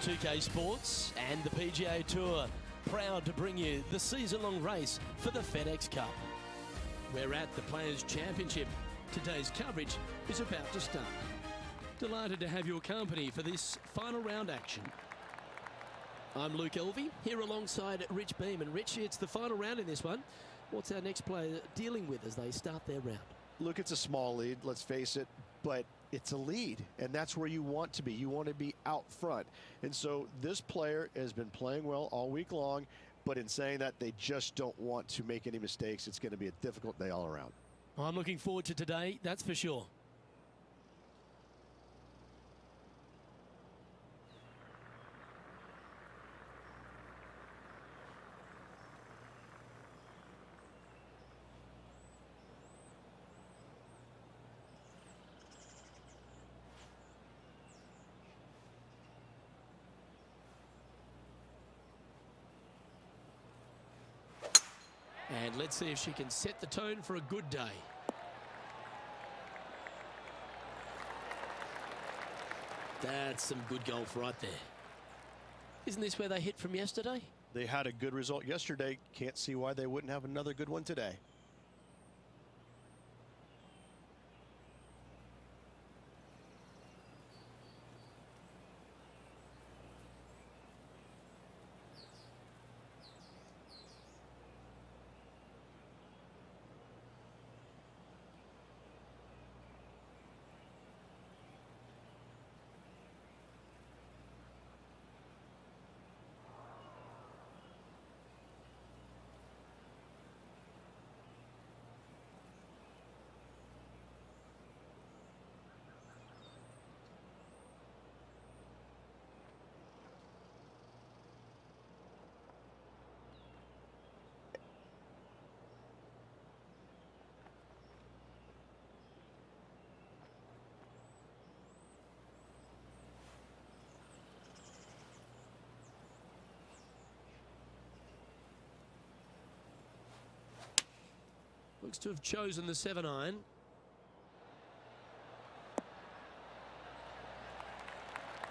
2K Sports and the PGA Tour, proud to bring you the season-long race for the FedEx Cup. We're at the Players' Championship. Today's coverage is about to start. Delighted to have your company for this final round action. I'm Luke Elvey, here alongside Rich Beam. And Rich, it's the final round in this one. What's our next player dealing with as they start their round? Look, it's a small lead, let's face it, but it's a lead, and that's where you want to be. You want to be out front. And so this player has been playing well all week long, but in saying that, they just don't want to make any mistakes. It's going to be a difficult day all around. I'm looking forward to today, that's for sure. And let's see if she can set the tone for a good day. That's some good golf right there. Isn't this where they hit from yesterday? They had a good result yesterday. Can't see why they wouldn't have another good one today. Looks to have chosen the 7-iron.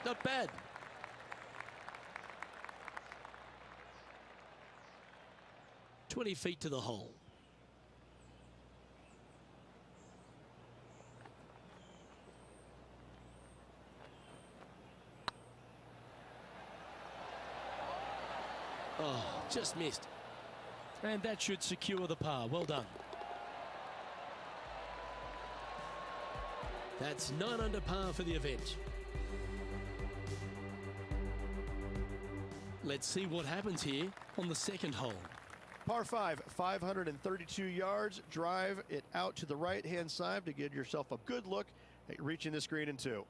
Not bad. "20 feet to the hole. Oh, just missed. And that should secure the par. Well done. That's 9 under par for the event. Let's see what happens here on the second hole. Par 5, 532 yards. Drive it out to the right-hand side to give yourself a good look at reaching this green in 2.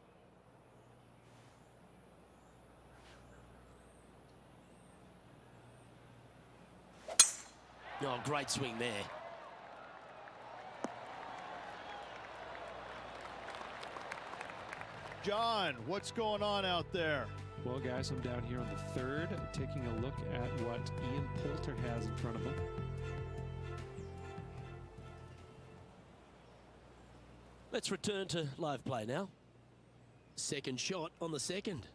Oh, great swing there. John, what's going on out there? Well, guys, I'm down here on the third, taking a look at what Ian Poulter has in front of him. Let's return to live play now. Second shot on the second.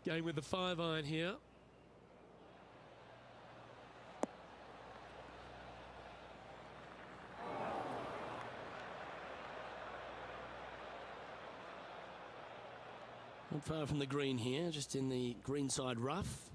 Going with the 5-iron here. Not far from the green here, just in the greenside rough.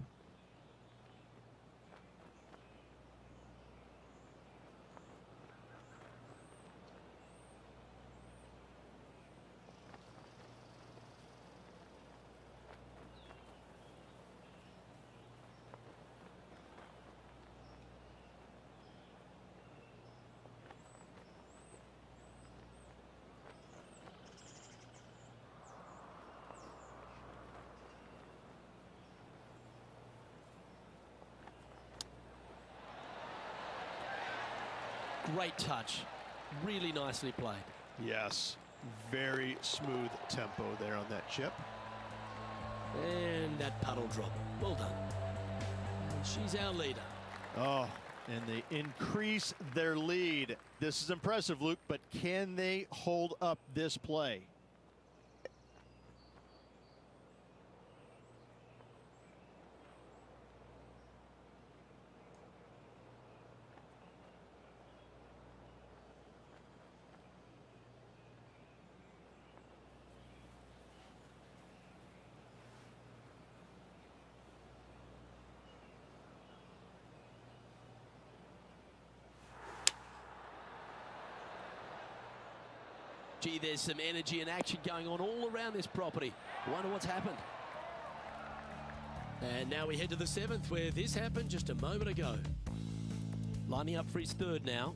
Great touch. Really nicely played. Yes, very smooth tempo there on that chip. And that puddle drop. Well done. And she's our leader. Oh, and they increase their lead. This is impressive, Luke, but can they hold up this play? Gee, there's some energy and action going on all around this property. Wonder what's happened. And now we head to the 7th, where this happened just a moment ago. Lining up for his 3rd now.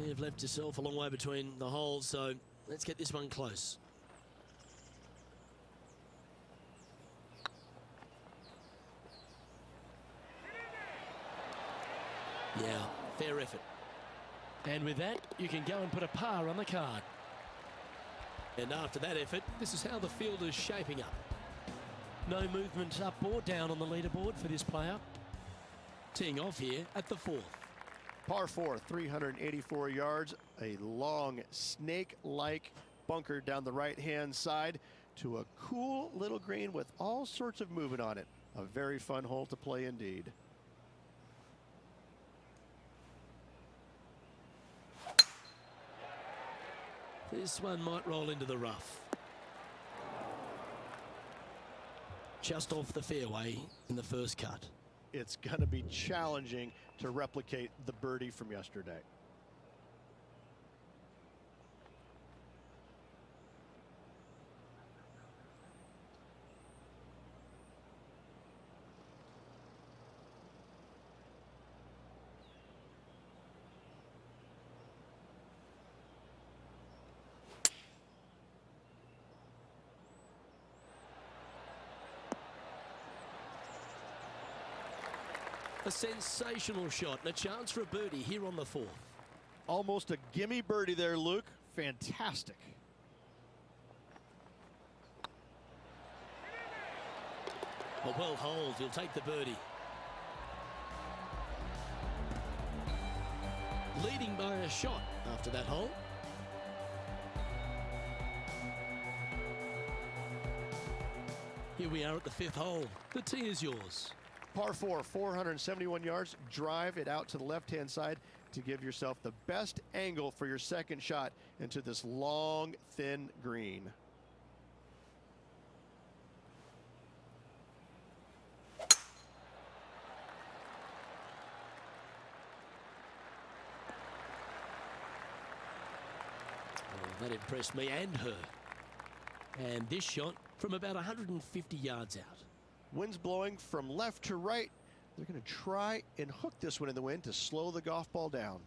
You've left yourself a long way between the holes, so let's get this one close. Yeah, fair effort. And with that, you can go and put a par on the card. And after that effort, this is how the field is shaping up. No movement up or down on the leaderboard for this player. Teeing off here at the 4th. Par 4, 384 yards, a long snake-like bunker down the right-hand side to a cool little green with all sorts of movement on it. A very fun hole to play indeed. This one might roll into the rough. Just off the fairway in the first cut. It's going to be challenging to replicate the birdie from yesterday. A sensational shot and a chance for a birdie here on the 4th. Almost a gimme birdie there, Luke. Fantastic. A well holed, he'll take the birdie. Leading by a shot after that hole. Here we are at the 5th hole. The tee is yours. Par 4, 471 yards. Drive it out to the left-hand side to give yourself the best angle for your second shot into this long, thin green. Oh, that impressed me and her. And this shot from about 150 yards out. Wind's blowing from left to right. They're going to try and hook this one in the wind to slow the golf ball down.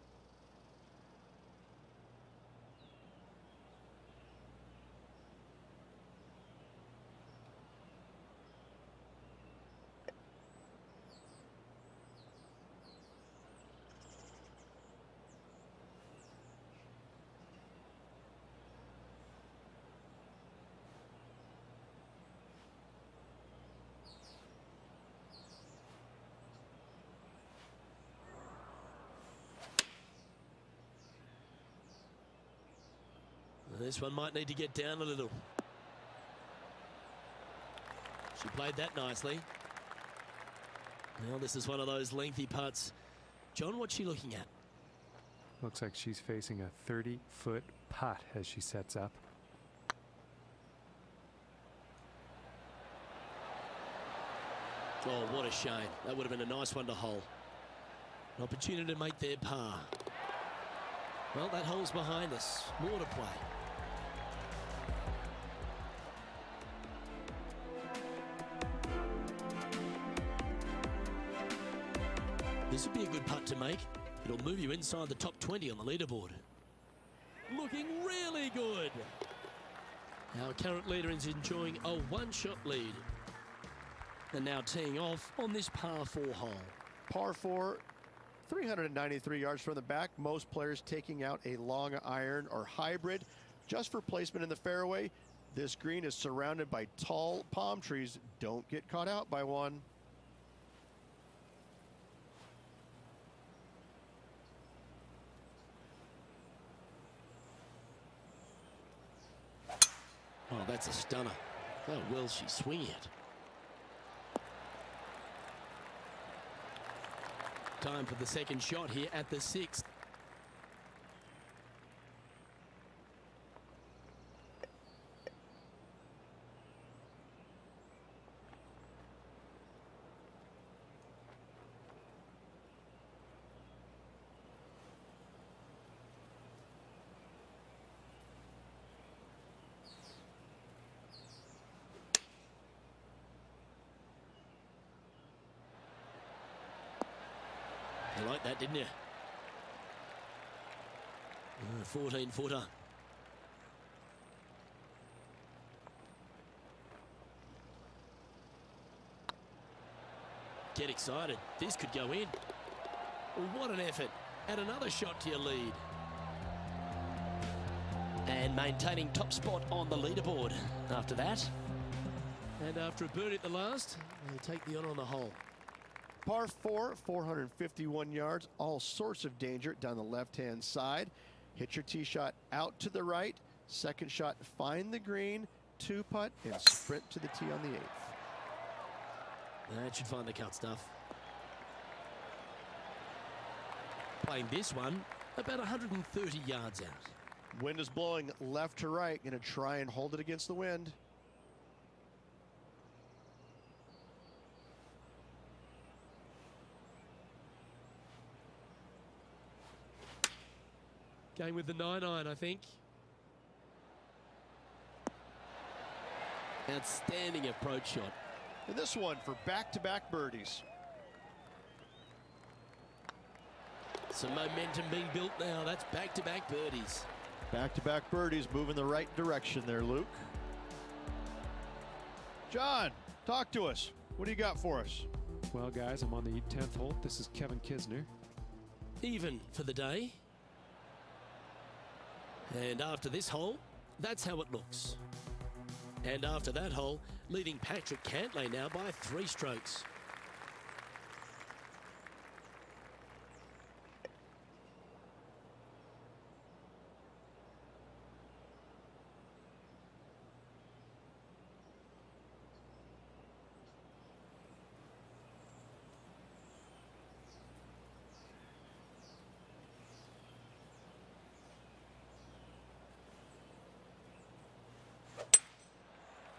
This one might need to get down a little. She played that nicely. Now this is one of those lengthy putts. John, what's she looking at? Looks like she's facing a 30-foot putt as she sets up. Oh, what a shame. That would have been a nice one to hole. An opportunity to make their par. Well, that hole's behind us. More to play. This would be a good putt to make. It'll move you inside the top 20 on the leaderboard. Looking really good. Our current leader is enjoying a one-shot lead. And now teeing off on this par 4 hole. Par 4, 393 yards from the back. Most players taking out a long iron or hybrid just for placement in the fairway. This green is surrounded by tall palm trees. Don't get caught out by one. Oh, that's a stunner. How well she's swinging it. Time for the second shot here at the 6th. You liked that, didn't you? 14-footer. Get excited. This could go in. What an effort. And another shot to your lead. And maintaining top spot on the leaderboard after that. And after a birdie at the last, they take the honour on the hole. Par 4, 451 yards, all sorts of danger down the left-hand side. Hit your tee shot out to the right. Second shot, find the green, 2-putt, and sprint to the tee on the 8th. That should find the cut stuff. Playing this one about 130 yards out. Wind is blowing left to right. Going to try and hold it against the wind. Going with the 9-iron, I think. Outstanding approach shot. And this one for back-to-back birdies. Some momentum being built now. That's back-to-back birdies. Back-to-back birdies, moving the right direction there, Luke. John, talk to us. What do you got for us? Well, guys, I'm on the 10th hole. This is Kevin Kisner. Even for the day. And after this hole, that's how it looks. And after that hole, leading Patrick Cantlay now by 3 strokes.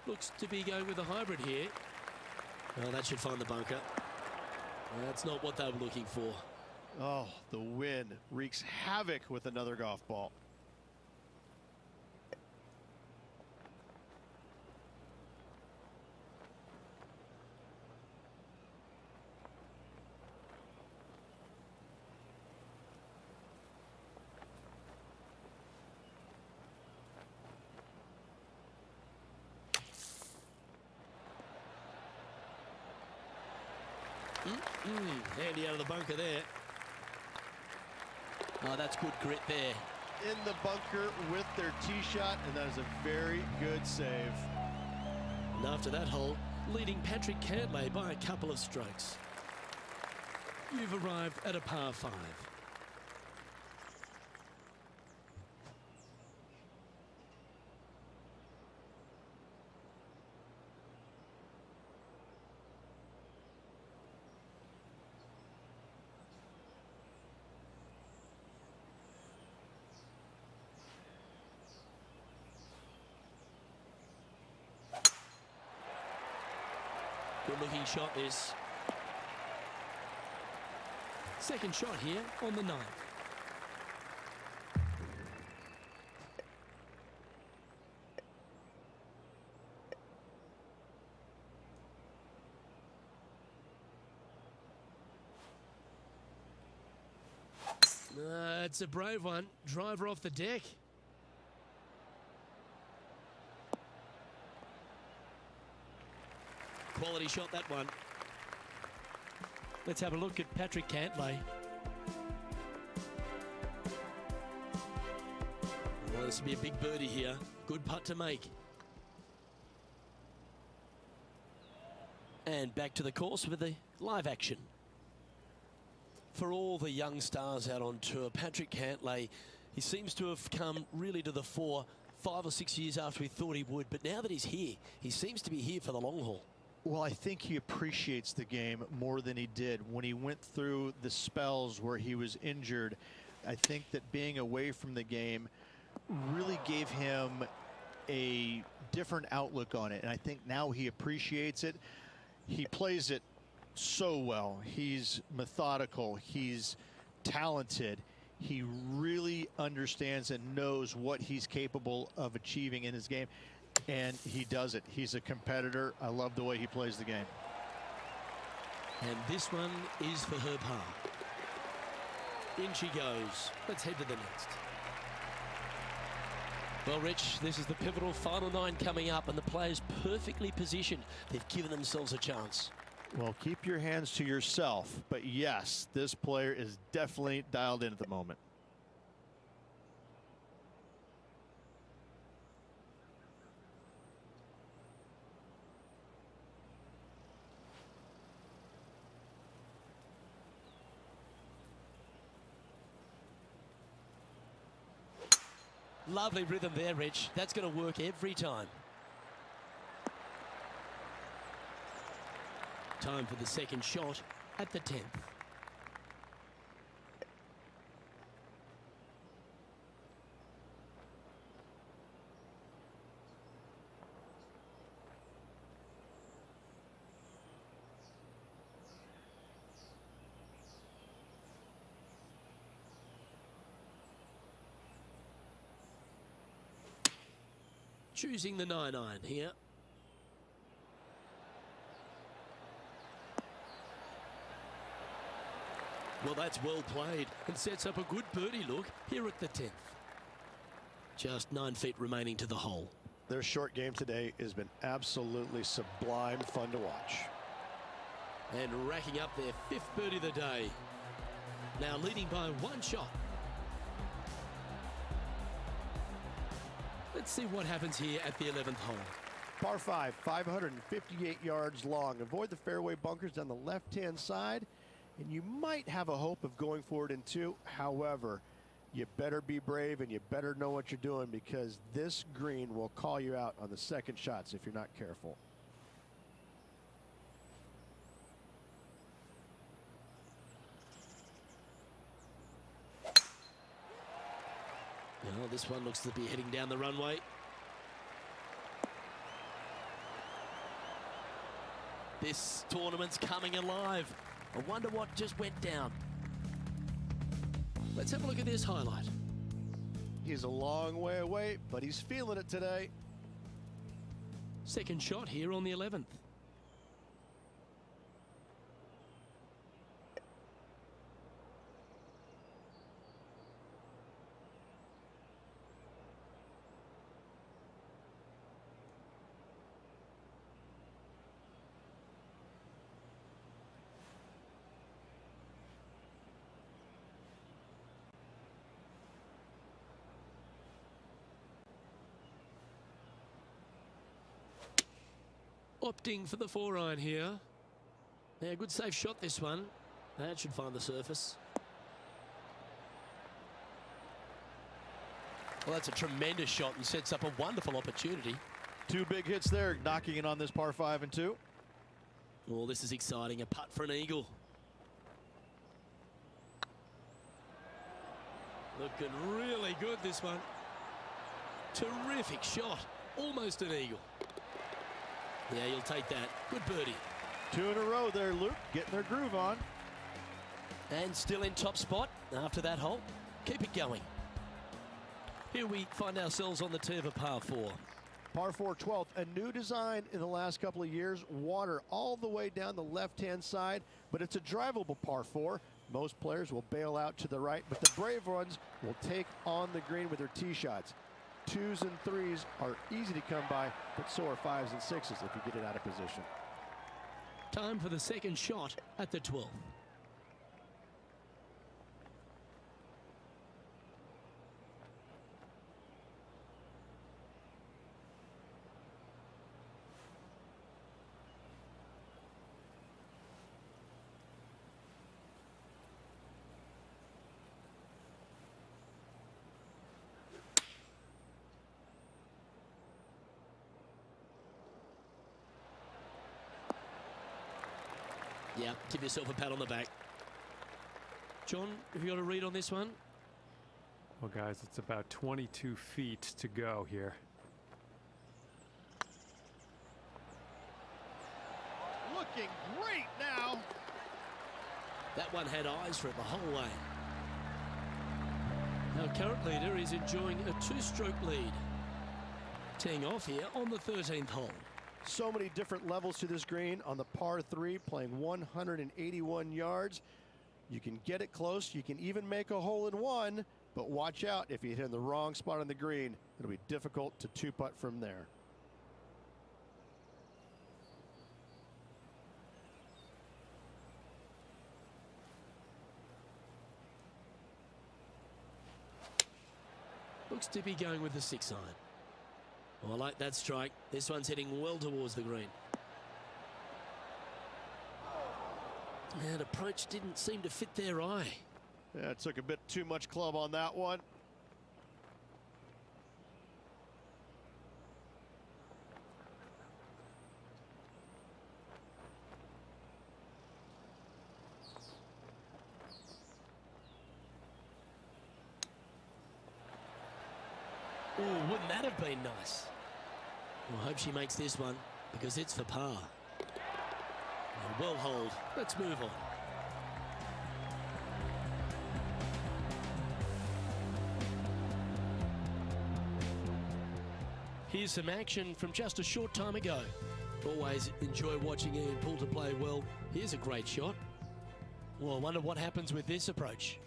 Looks to be going with a hybrid here. Well, that should find the bunker. That's not what they were looking for. Oh, the wind wreaks havoc with another golf ball. Handy out of the bunker there. Oh, that's good grit there. In the bunker with their tee shot, and that is a very good save. And after that hole, leading Patrick Cantlay by a couple of strokes. You've arrived at a par 5. Good looking shot this. Second shot here on the 9th. It's a brave one. Driver off the deck. Quality shot, that one. Let's have a look at Patrick Cantlay. Well, this will be a big birdie here. Good putt to make. And back to the course with the live action. For all the young stars out on tour, Patrick Cantlay, he seems to have come really to the fore 5 or 6 years after we thought he would. But now that he's here, he seems to be here for the long haul. Well, I think he appreciates the game more than he did when he went through the spells where he was injured. I think that being away from the game really gave him a different outlook on it. And I think now he appreciates it. He plays it so well. He's methodical. He's talented. He really understands and knows what he's capable of achieving in his game. And he does it. He's a competitor. I love the way he plays the game. And this one is for her par. In she goes. Let's head to the next. Well, Rich, this is the pivotal final 9 coming up, and the players perfectly positioned. They've given themselves a chance. Well, keep your hands to yourself. But yes, this player is definitely dialed in at the moment. Lovely rhythm there, Rich. That's going to work every time. Time for the second shot at the 10th. Choosing the 9-iron here. Well, that's well played and sets up a good birdie look here at the 10th. Just 9 feet remaining to the hole. Their short game today has been absolutely sublime fun to watch. And racking up their 5th birdie of the day. Now leading by 1 shot. Let's see what happens here at the 11th hole. Par 5, 558 yards long. Avoid the fairway bunkers down the left-hand side, and you might have a hope of going forward in 2. However, you better be brave and you better know what you're doing, because this green will call you out on the second shots if you're not careful. Well, this one looks to be heading down the runway. This tournament's coming alive. I wonder what just went down. Let's have a look at this highlight. He's a long way away, but he's feeling it today. Second shot here on the 11th. Opting for the 4-iron here. Yeah, good safe shot this one. That should find the surface. Well, that's a tremendous shot and sets up a wonderful opportunity. 2 big hits there, knocking it on this par 5 and 2. Oh, this is exciting. A putt for an eagle. Looking really good, this one. Terrific shot. Almost an eagle. Yeah, you'll take that. Good birdie. 2 in a row there, Luke, getting their groove on. And still in top spot after that hole. Keep it going. Here we find ourselves on the tee of a par 4. Par 4 12th, a new design in the last couple of years. Water all the way down the left-hand side, but it's a drivable par 4. Most players will bail out to the right, but the brave ones will take on the green with their tee shots. 2s and 3s are easy to come by, but so are 5s and 6s if you get it out of position. Time for the second shot at the 12th. Yeah, give yourself a pat on the back. John, have you got a read on this one? Well, guys, it's about 22 feet to go here. Looking great now. That one had eyes for it the whole way. Our current leader is enjoying a 2-stroke lead. Teeing off here on the 13th hole. So many different levels to this green on the par 3, playing 181 yards. You can get it close. You can even make a hole in one, but watch out if you hit in the wrong spot on the green. It'll be difficult to two-putt from there. Looks to be going with the 6 iron. Oh, I like that strike. This one's heading well towards the green. That approach didn't seem to fit their eye. Yeah, it took a bit too much club on that one. Oh, wouldn't that have been nice? Well, I hope she makes this one because it's for par. Well hold. Let's move on. Here's some action from just a short time ago. Always enjoy watching Ian Poulter play well. Here's a great shot. Well, I wonder what happens with this approach.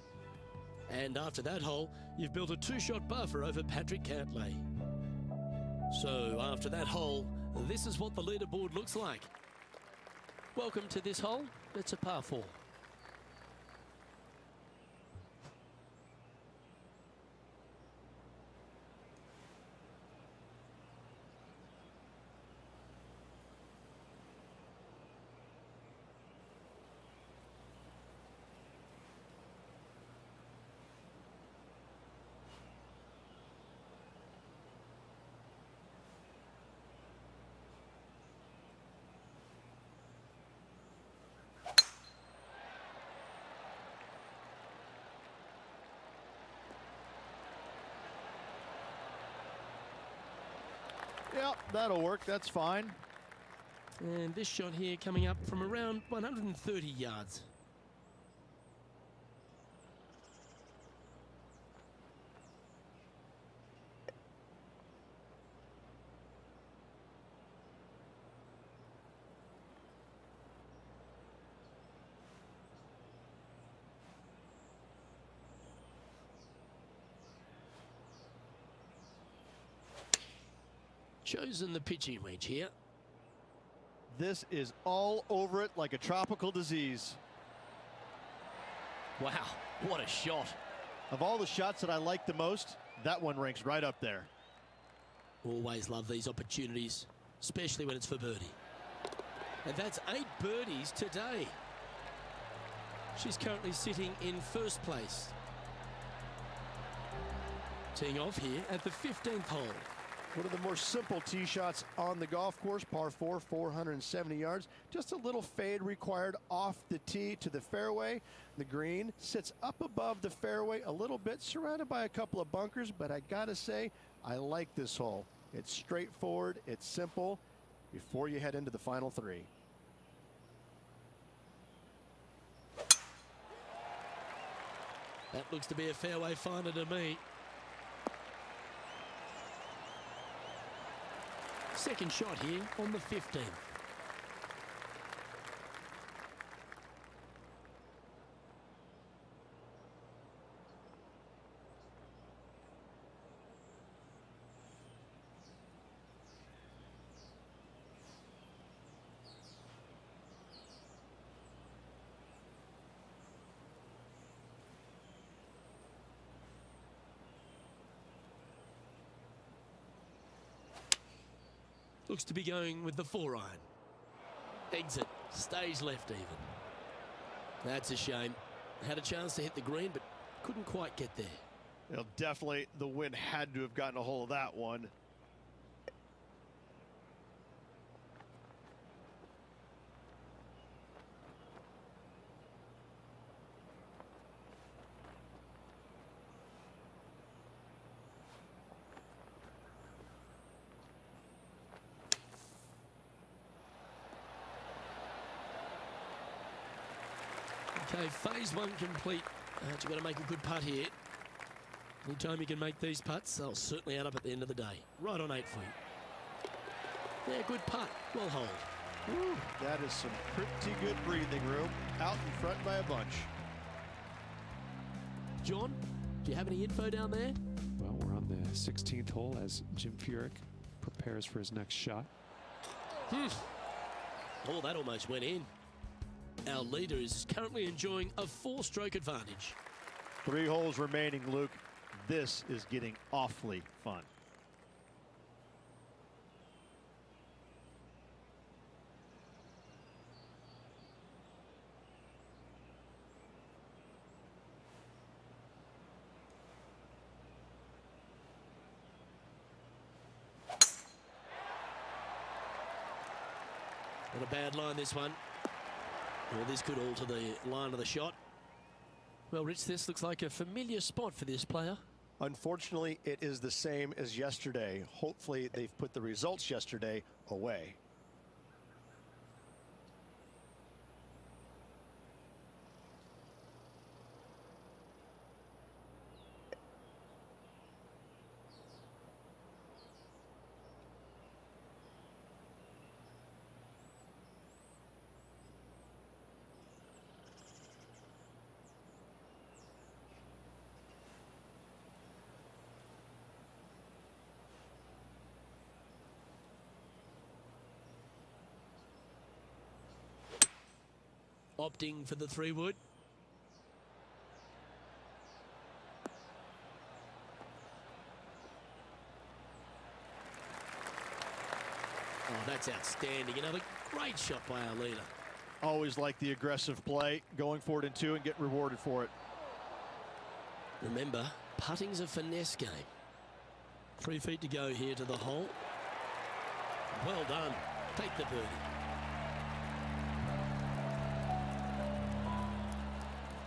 And after that hole, you've built a 2-shot buffer over Patrick Cantlay. So after that hole, this is what the leaderboard looks like. Welcome to this hole. It's a par 4. Yep, that'll work. That's fine. And this shot here coming up from around 130 yards. Chosen the pitching wedge here. This is all over it like a tropical disease. Wow, what a shot. Of all the shots that I like the most, that one ranks right up there. Always love these opportunities, especially when it's for birdie. And that's 8 birdies today. She's currently sitting in first place. Teeing off here at the 15th hole. One of the more simple tee shots on the golf course, par 4, 470 yards. Just a little fade required off the tee to the fairway. The green sits up above the fairway a little bit, surrounded by a couple of bunkers, but I gotta say, I like this hole. It's straightforward, it's simple, before you head into the final 3. That looks to be a fairway finder to me. Second shot here on the 15th. Looks to be going with the 4 iron. Exit, stays left even. That's a shame. Had a chance to hit the green, but couldn't quite get there. Well, definitely the wind had to have gotten a hold of that one. Okay, phase one complete. You've got to make a good putt here. Anytime you can make these putts, they'll certainly add up at the end of the day. Right on 8 feet. Yeah, good putt. Well holed. Woo, that is some pretty good breathing room. Out in front by a bunch. John, do you have any info down there? Well, we're on the 16th hole as Jim Furyk prepares for his next shot. Oh, that almost went in. Our leader is currently enjoying a 4-stroke advantage. 3 holes remaining, Luke. This is getting awfully fun. Not a bad line, this one. Well, this could alter the line of the shot. Well, Rich, this looks like a familiar spot for this player. Unfortunately, it is the same as yesterday. Hopefully, they've put the results yesterday away. Opting for the 3-wood. Oh, that's outstanding. Another great shot by our leader. Always like the aggressive play, going for it in 2 and get rewarded for it. Remember, putting's a finesse game. 3 feet to go here to the hole. Well done. Take the birdie.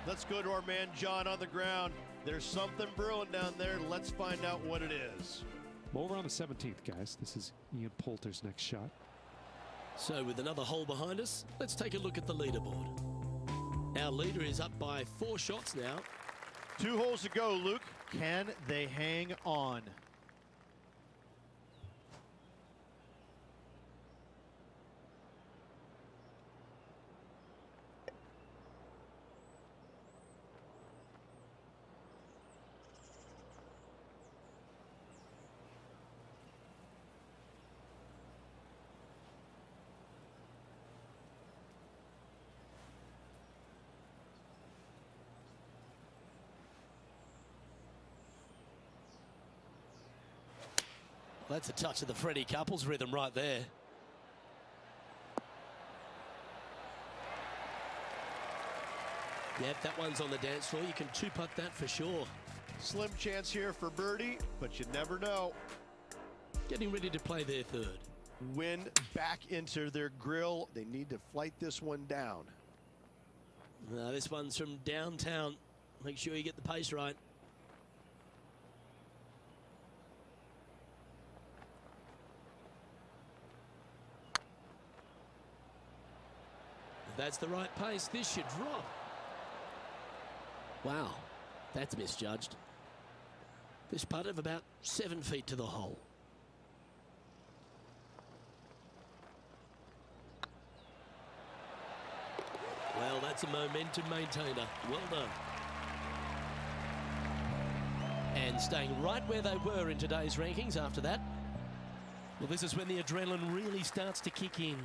Let's go to our man John on the ground. There's something brewing down there. Let's find out what it is. Well, we're on the 17th, guys. This is Ian Poulter's next shot. So with another hole behind us, let's take a look at the leaderboard. Our leader is up by 4 shots now. 2 holes to go, Luke. Can they hang on? That's a touch of the Freddie Couples rhythm right there. Yep, that one's on the dance floor. You can 2-putt that for sure. Slim chance here for birdie, but you never know. Getting ready to play their 3rd. Wind back into their grill. They need to flight this one down. This one's from downtown. Make sure you get the pace right. If that's the right pace, this should drop. Wow, that's misjudged. This putt of about 7 feet to the hole. Well, that's a momentum maintainer. Well done. And staying right where they were in today's rankings after that. Well, this is when the adrenaline really starts to kick in.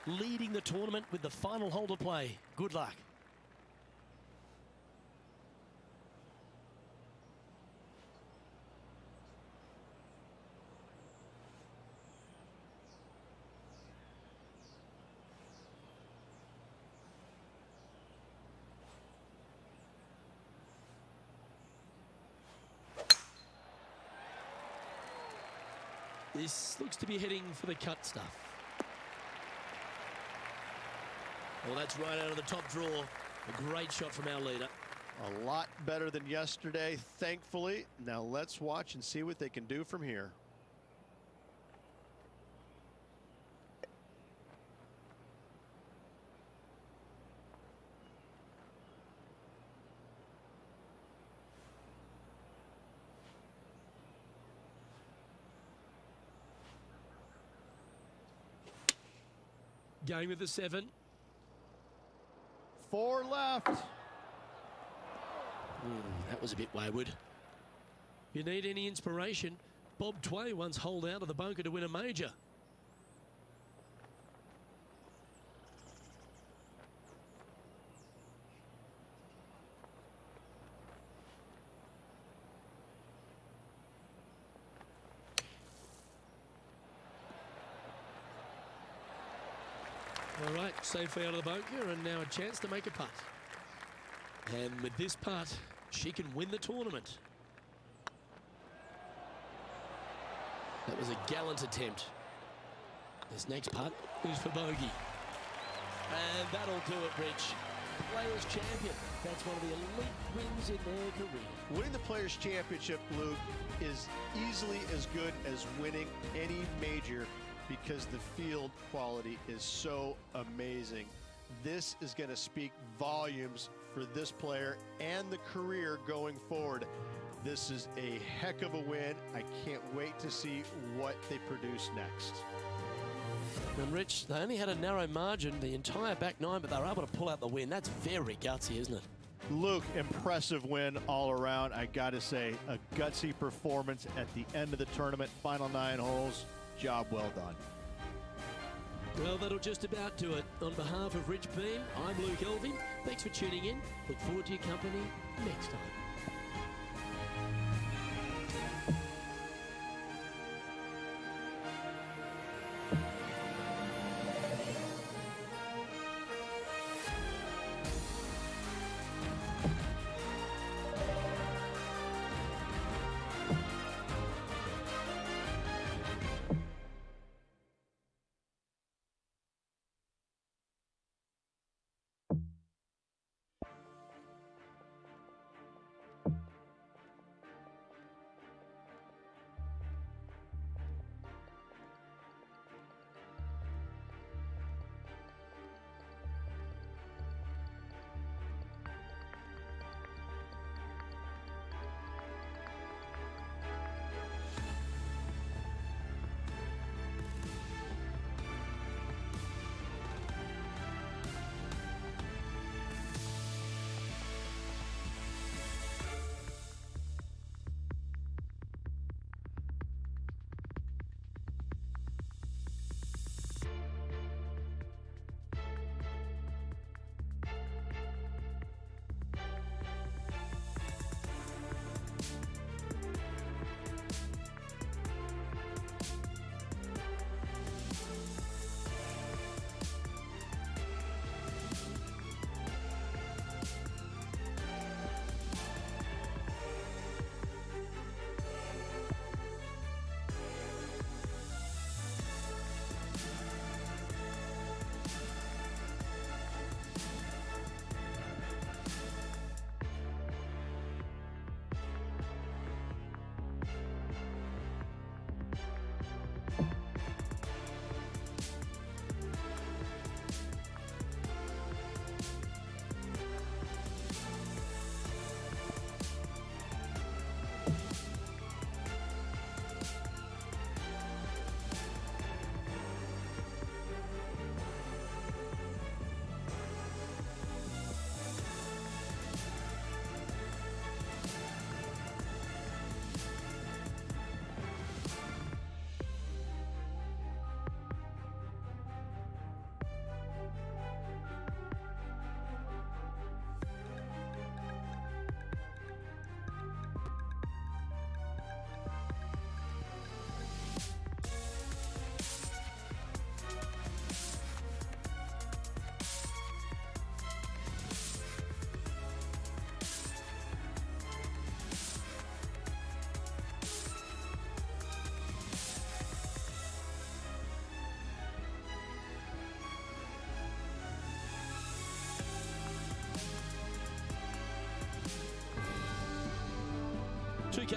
Leading the tournament with the final hole to play. Good luck. This looks to be heading for the cut stuff. Well, that's right out of the top draw. A great shot from our leader. A lot better than yesterday, thankfully. Now let's watch and see what they can do from here. Going with the 7. 4 left. That was a bit wayward. You need any inspiration? Bob Tway once holed out of the bunker to win a major. All right, safely out of the bunker, and now a chance to make a putt. And with this putt, she can win the tournament. That was a gallant attempt. This next putt is for bogey. And that'll do it, Rich. Players Champion. That's one of the elite wins in their career. Winning the Players Championship, Luke, is easily as good as winning any major because the field quality is so amazing. This is going to speak volumes for this player and the career going forward. This is a heck of a win. I can't wait to see what they produce next. And Rich, they only had a narrow margin the entire back nine, but they were able to pull out the win. That's very gutsy, isn't it? Luke, impressive win all around. I got to say, a gutsy performance at the end of the tournament. Final 9 holes. Job well done. Well, that'll just about do it. On behalf of Rich Beam, I'm Luke Elving. Thanks for tuning in. Look forward to your company next time.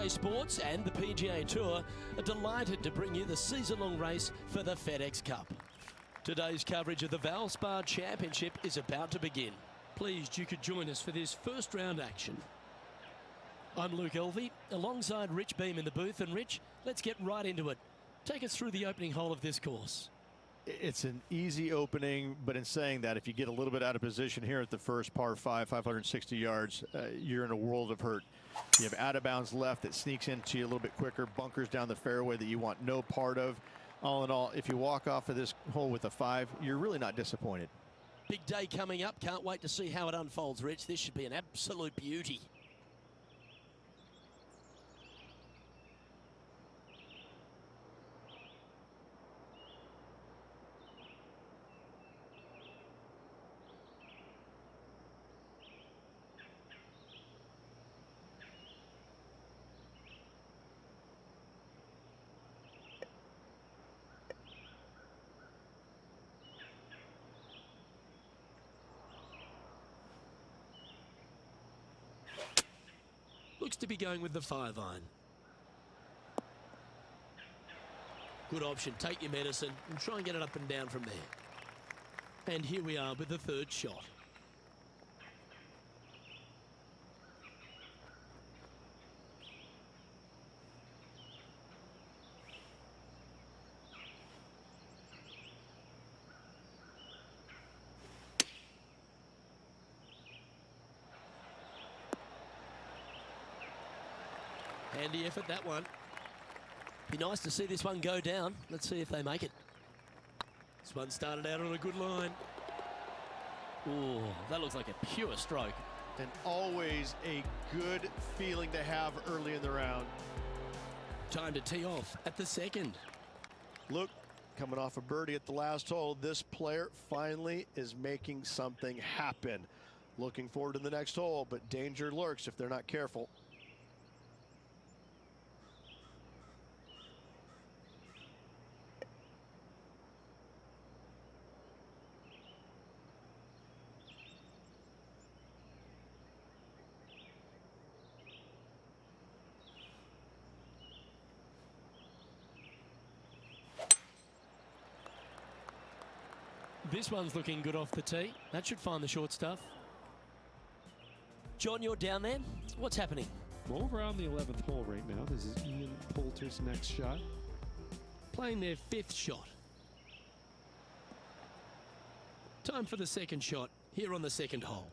Sports and the PGA Tour are delighted to bring you the season-long race for the FedEx Cup. Today's coverage of the Valspar Championship is about to begin. Pleased you could join us for this first round action. I'm Luke Elvey, alongside Rich Beam in the booth. And Rich, let's get right into it. Take us through the opening hole of this course. It's an easy opening, but in saying that, if you get a little bit out of position here at the first par 5, 560 yards, you're in a world of hurt. You have out of bounds left that sneaks into you a little bit quicker, bunkers down the fairway that you want no part of. All in all, if you walk off of this hole with a 5, you're really not disappointed. Big day coming up. Can't wait to see how it unfolds, Rich. This should be an absolute beauty. Looks to be going with the 5-iron. Good option. Take your medicine and try and get it up and down from there. And here we are with the third shot. Handy effort, that one. Be nice to see this one go down. Let's see if they make it. This one started out on a good line. Oh, that looks like a pure stroke. And always a good feeling to have early in the round. Time to tee off at the second. Look, coming off a birdie at the last hole, this player finally is making something happen. Looking forward to the next hole, but danger lurks if they're not careful. This one's looking good off the tee. That should find the short stuff. John, you're down there. What's happening? Well, we're on the 11th hole right now. This is Ian Poulter's next shot. Playing their 5th shot. Time for the second shot here on the second hole.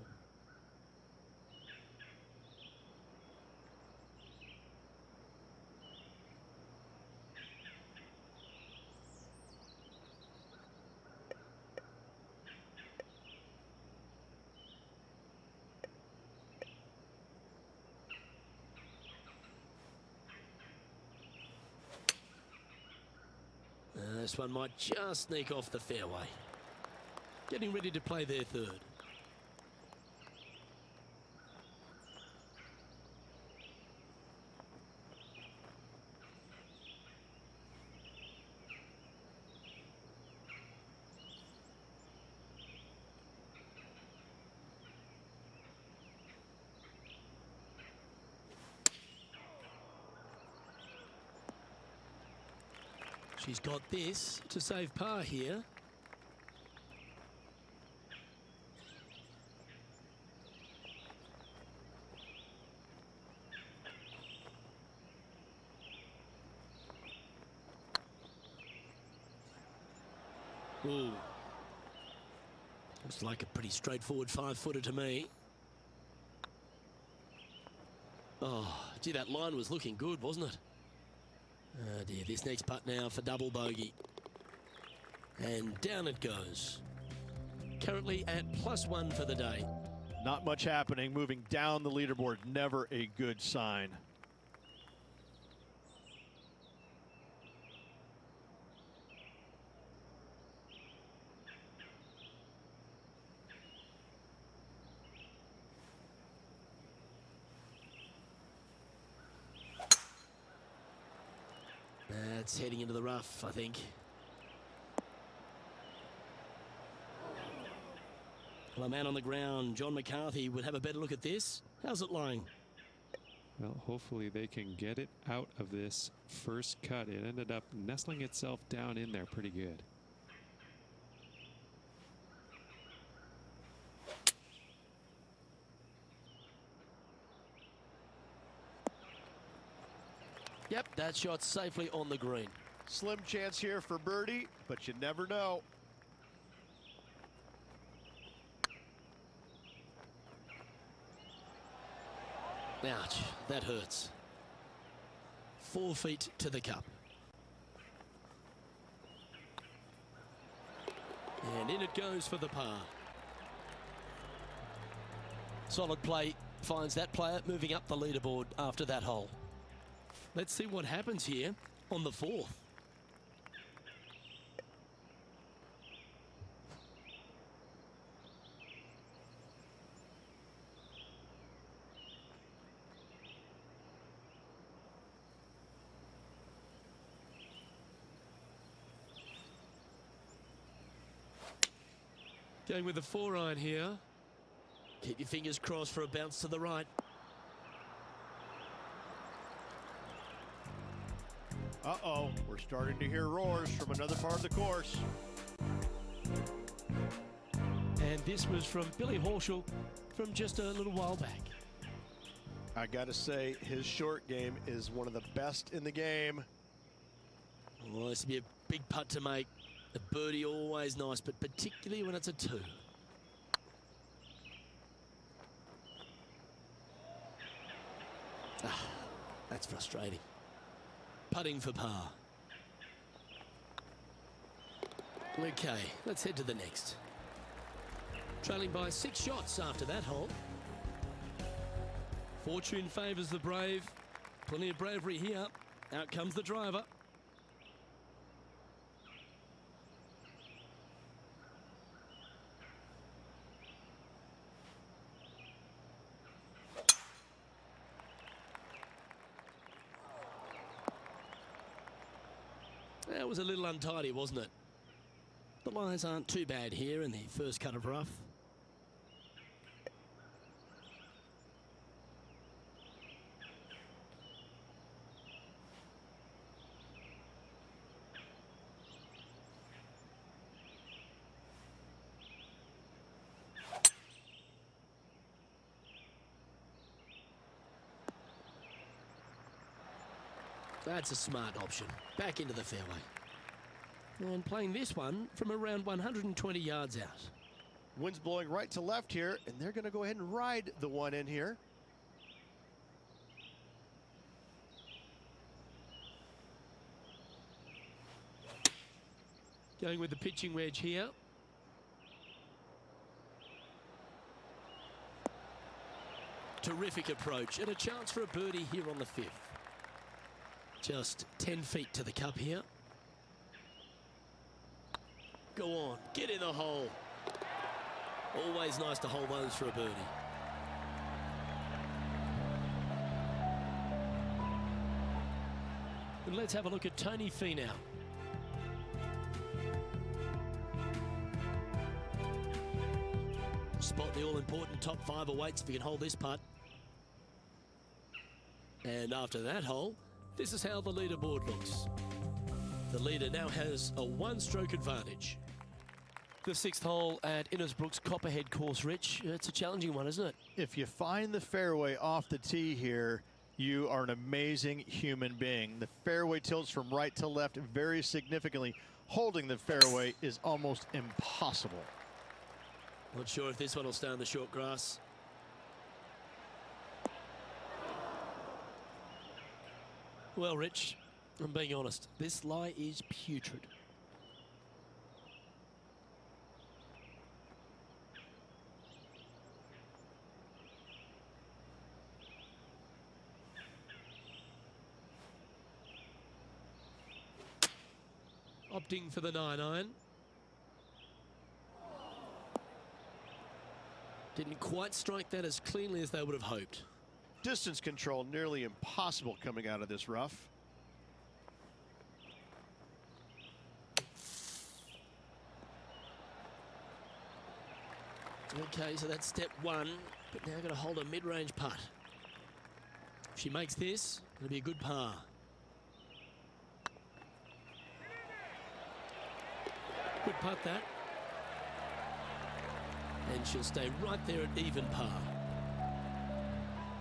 This one might just sneak off the fairway. Getting ready to play their third. She's got this to save par here. Ooh. Looks like a pretty straightforward 5-footer to me. Oh, gee, that line was looking good, wasn't it? Oh dear, this next putt now for double bogey. And down it goes. Currently at +1 for the day. Not much happening. Moving down the leaderboard, never a good sign. That's heading into the rough, I think. Well, a man on the ground, John McCarthy, would have a better look at this. How's it lying? Well, hopefully they can get it out of this first cut. It ended up nestling itself down in there pretty good. Yep, that shot's safely on the green. Slim chance here for birdie, but you never know. Ouch, that hurts. 4 feet to the cup. And in it goes for the par. Solid play finds that player moving up the leaderboard after that hole. Let's see what happens here on the 4th. Going with the 4-iron here. Keep your fingers crossed for a bounce to the right. Uh-oh, we're starting to hear roars from another part of the course. And this was from Billy Horschel from just a little while back. I gotta say, his short game is one of the best in the game. Well, this would be a big putt to make. A birdie always nice, but particularly when it's a 2. Ah, that's frustrating. Putting for par. Okay, let's head to the next. Trailing by 6 shots after that hole. Fortune favours the brave. Plenty of bravery here. Out comes the driver. That was a little untidy, wasn't it? The lines aren't too bad here in the first cut of rough. That's a smart option. Back into the fairway. And playing this one from around 120 yards out. Wind's blowing right to left here, and they're going to go ahead and ride the one in here. Going with the pitching wedge here. Terrific approach and a chance for a birdie here on the 5th. Just 10 feet to the cup here. Go on, get in the hole. Always nice to hold those for a birdie. And let's have a look at Tony Finau. Spot the all-important top 5 awaits if you can hold this putt. And after that hole, this is how the leaderboard looks. The leader now has a 1-stroke advantage. The 6th hole at Innisbrook's Copperhead course, Rich. It's a challenging one, isn't it? If you find the fairway off the tee here, you are an amazing human being. The fairway tilts from right to left very significantly. Holding the fairway is almost impossible. Not sure if this one will stay on the short grass. Well, Rich, I'm being honest. This lie is putrid. Opting for the 9-iron. Didn't quite strike that as cleanly as they would have hoped. Distance control nearly impossible coming out of this rough. Okay, so that's step 1, but now got to hold a mid-range putt. If she makes this, it'll be a good par. Good putt that. And she'll stay right there at even par.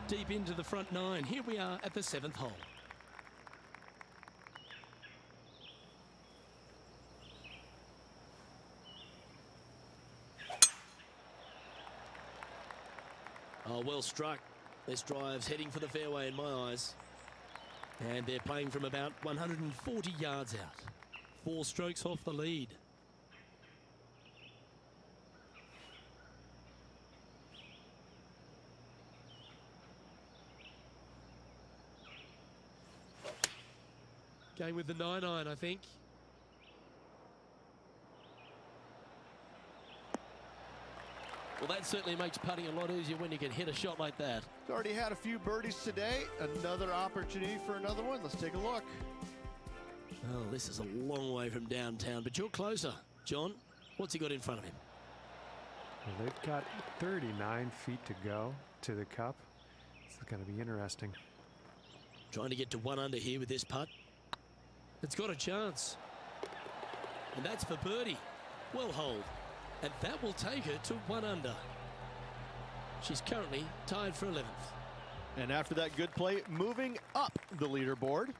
Deep into the front 9. Here we are at the 7th hole. Oh, well struck. This drive's heading for the fairway in my eyes. And they're playing from about 140 yards out. 4 strokes off the lead. Going with the 9-iron, I think. Well, that certainly makes putting a lot easier when you can hit a shot like that. He's already had a few birdies today. Another opportunity for another one. Let's take a look. Oh, this is a long way from downtown, but you're closer. John, what's he got in front of him? Well, they've got 39 feet to go to the cup. This is going to be interesting. Trying to get to 1 under here with this putt. It's got a chance. And that's for birdie. Well holed. And that will take her to 1 under. She's currently tied for 11th. And after that good play, moving up the leaderboard.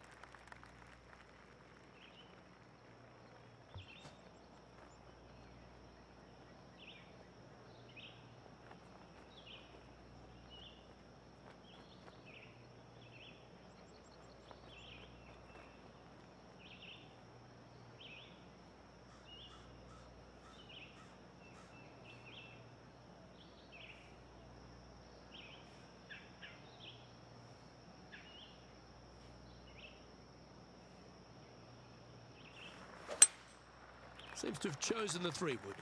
Seems to have chosen the 3-wood.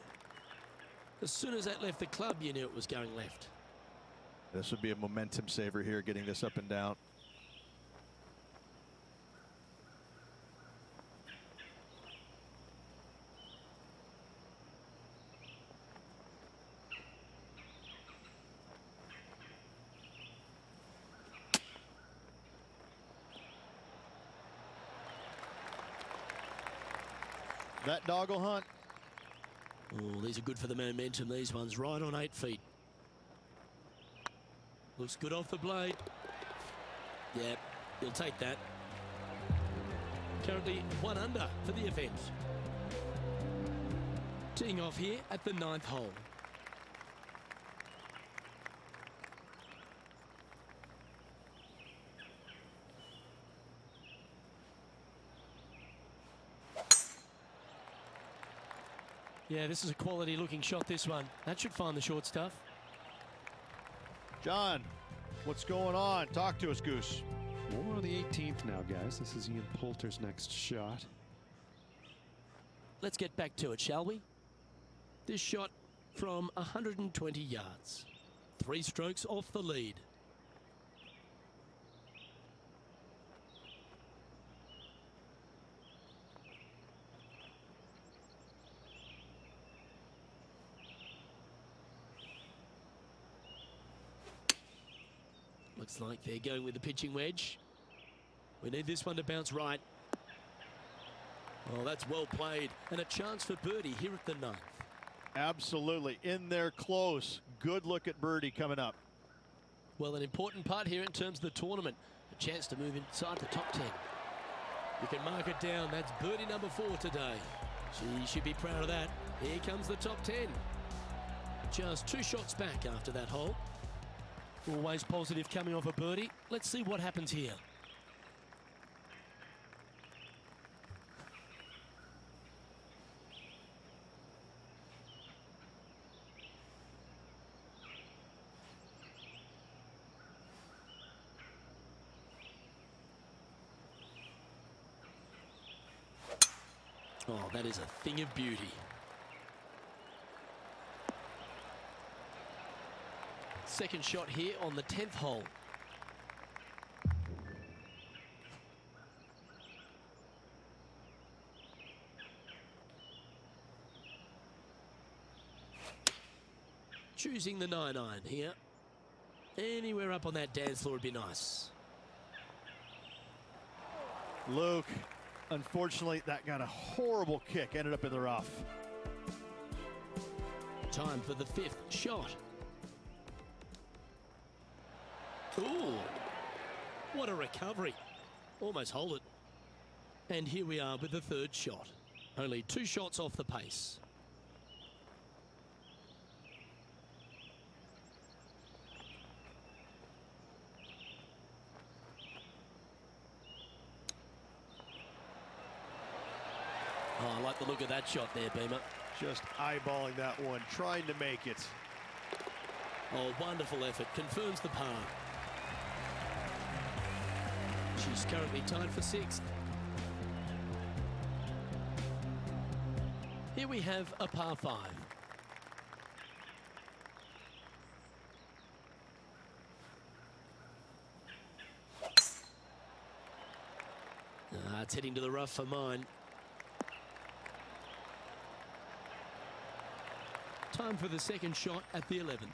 As soon as that left the club, you knew it was going left. This would be a momentum saver here, getting this up and down. That dog will hunt. Oh, these are good for the momentum. These ones right on 8 feet. Looks good off the blade. Yep, you'll take that. Currently 1 under for the event. Teeing off here at the 9th hole. Yeah, this is a quality looking shot, this one. That should find the short stuff. John, what's going on? Talk to us, Goose. Well, we're on the 18th now, guys. This is Ian Poulter's next shot. Let's get back to it, shall we? This shot from 120 yards. 3 strokes off the lead. Looks like they're going with the pitching wedge. We need this one to bounce right. Oh, that's well played. And a chance for birdie here at the 9th. Absolutely. In there close. Good look at birdie coming up. Well, an important part here in terms of the tournament. A chance to move inside the top 10. You can mark it down. That's birdie number 4 today. She should be proud of that. Here comes the top 10. Just 2 shots back after that hole. Always positive coming off a birdie. Let's see what happens here. Oh, that is a thing of beauty. Second shot here on the 10th hole. Choosing the 9-iron here. Anywhere up on that dance floor would be nice. Luke, unfortunately, that got a horrible kick. Ended up in the rough. Time for the 5th shot. Ooh, what a recovery. Almost hold it. And here we are with the 3rd shot. Only 2 shots off the pace. look at that shot there, Beamer. Just eyeballing that one, trying to make it. Oh, wonderful effort. Confirms the par. She's currently tied for 6th. Here we have a par 5. It's heading to the rough for mine. Time for the second shot at the 11th.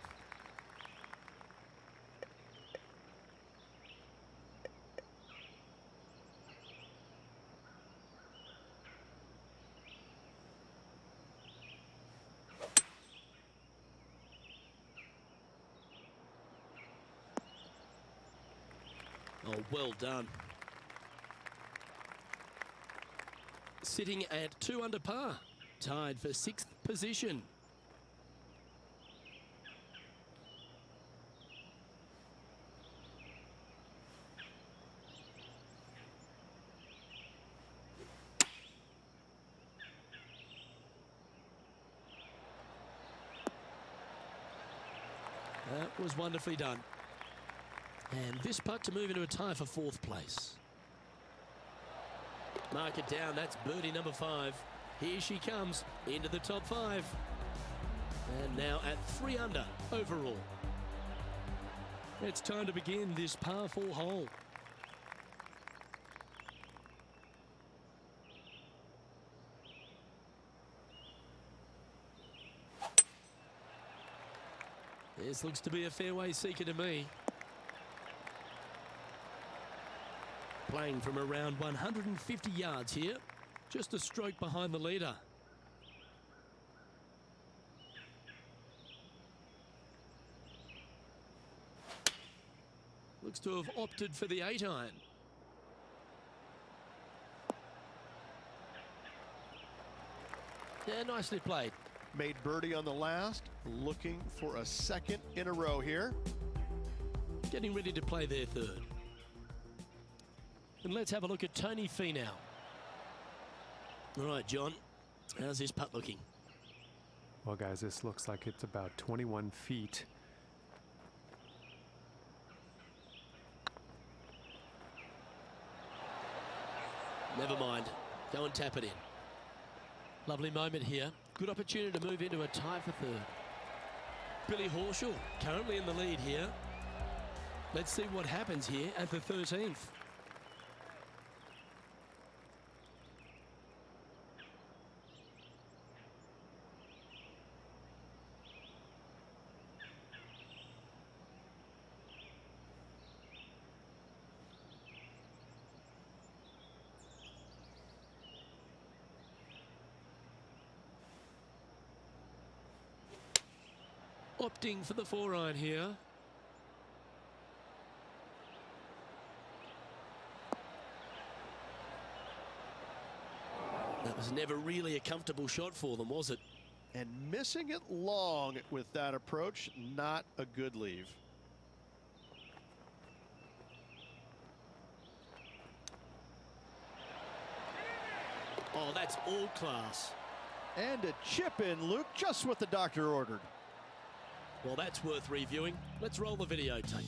Oh, well done. Sitting at 2 under par, tied for 6th position. That was wonderfully done. And this putt to move into a tie for 4th place. Mark it down, that's birdie number 5. Here she comes into the top 5. And now at 3 under overall. It's time to begin this par 4 hole. This looks to be a fairway seeker to me. Playing from around 150 yards here, just a stroke behind the leader. Looks to have opted for the 8-iron. Yeah, nicely played. Made birdie on the last, looking for a second in a row here. Getting ready to play their 3rd. And let's have a look at Tony Finau. All right, John, how's this putt looking? Well, guys, this looks like it's about 21 feet. Never mind. Go and tap it in. Lovely moment here. Good opportunity to move into a tie for 3rd. Billy Horschel currently in the lead here. Let's see what happens here at the 13th. Opting for the 4-iron here. That was never really a comfortable shot for them, was it? And missing it long with that approach, not a good leave. Oh, that's all class. And a chip in, Luke, just what the doctor ordered. Well, that's worth reviewing. Let's roll the videotape.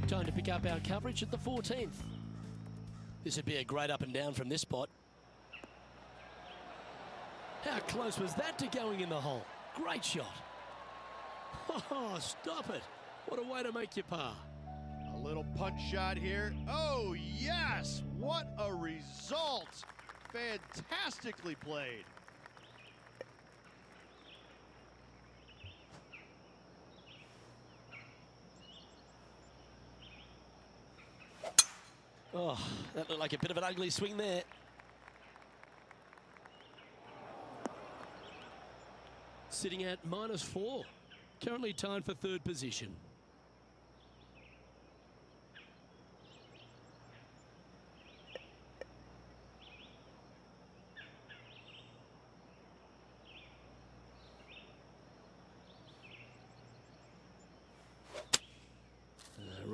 Time to pick up our coverage at the 14th. This would be a great up and down from this spot. How close was that to going in the hole? Great shot. Oh, stop it. What a way to make your par. A little punch shot here. Oh, yes. What a result. Fantastically played. Oh, that looked like a bit of an ugly swing there. Sitting at -4. Currently tied for 3rd position.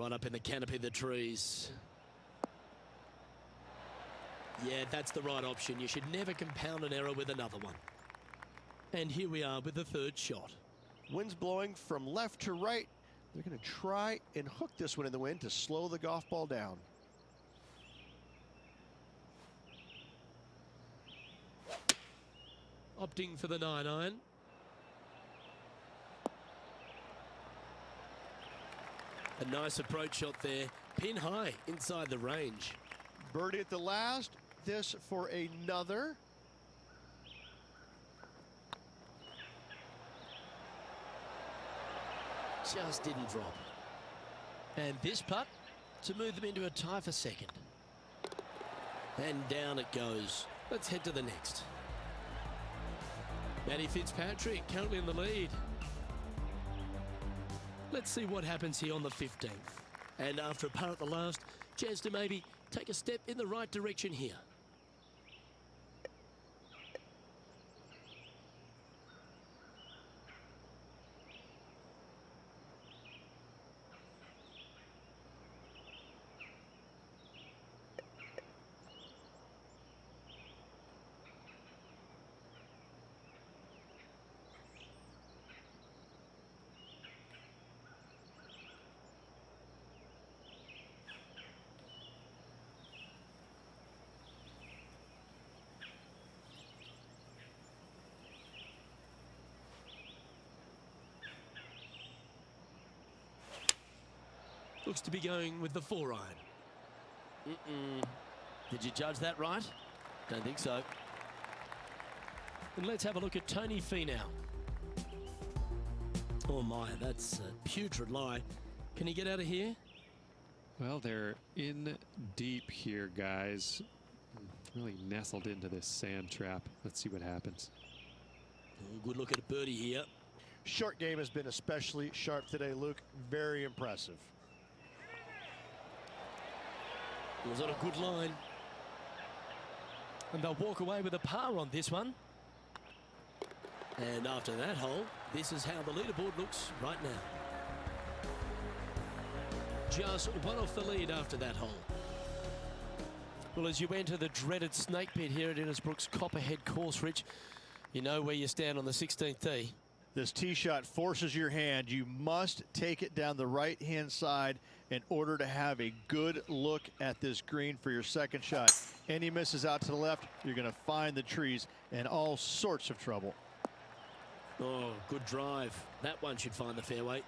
Right up in the canopy of the trees. Yeah, that's the right option. You should never compound an error with another one. And here we are with the third shot. Wind's blowing from left to right. They're going to try and hook this one in the wind to slow the golf ball down. Opting for the 9-iron. A nice approach shot there. Pin high inside the range. Birdie at the last. This for another. Just didn't drop. And this putt to move them into a tie for second. And down it goes. Let's head to the next. Matty Fitzpatrick currently in the lead. Let's see what happens here on the 15th. And after a par at the last, chance to maybe take a step in the right direction here. Looks to be going with the 4-iron. Did you judge that right? Don't think so. And let's have a look at Tony Finau. Oh my, that's a putrid lie. Can he get out of here? Well, they're in deep here, guys. Really nestled into this sand trap. Let's see what happens. Good look at a birdie here. Short game has been especially sharp today, Luke. Very impressive. Was on a good line. And they'll walk away with a par on this one. And after that hole, this is how the leaderboard looks right now. Just one off the lead after that hole. Well, as you enter the dreaded snake pit here at Innisbrook's Copperhead course, Rich, you know where you stand on the 16th tee. This tee shot forces your hand. You must take it down the right-hand side in order to have a good look at this green for your second shot. Any misses out to the left, you're going to find the trees and all sorts of trouble. Oh, good drive. That one should find the fairway.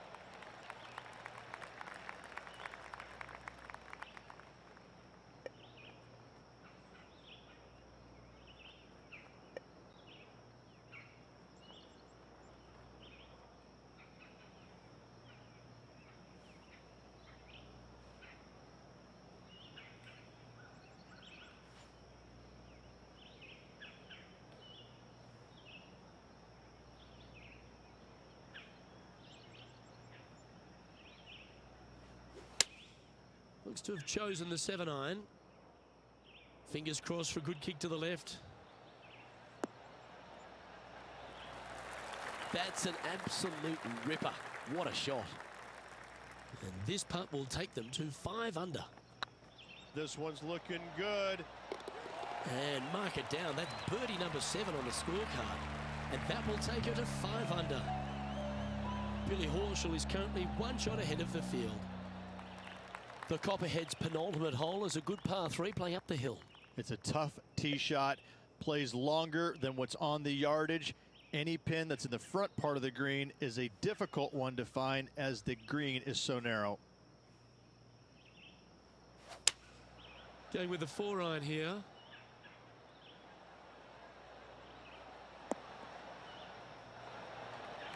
Looks to have chosen the 7-iron. Fingers crossed for a good kick to the left. That's an absolute ripper. What a shot. And this putt will take them to 5 under. This one's looking good. And mark it down. That's birdie number 7 on the scorecard. And that will take her to 5 under. Billy Horschel is currently 1 shot ahead of the field. The Copperhead's penultimate hole is a good par 3 playing up the hill. It's a tough tee shot, plays longer than what's on the yardage. Any pin that's in the front part of the green is a difficult one to find as the green is so narrow. Going with the 4-iron here.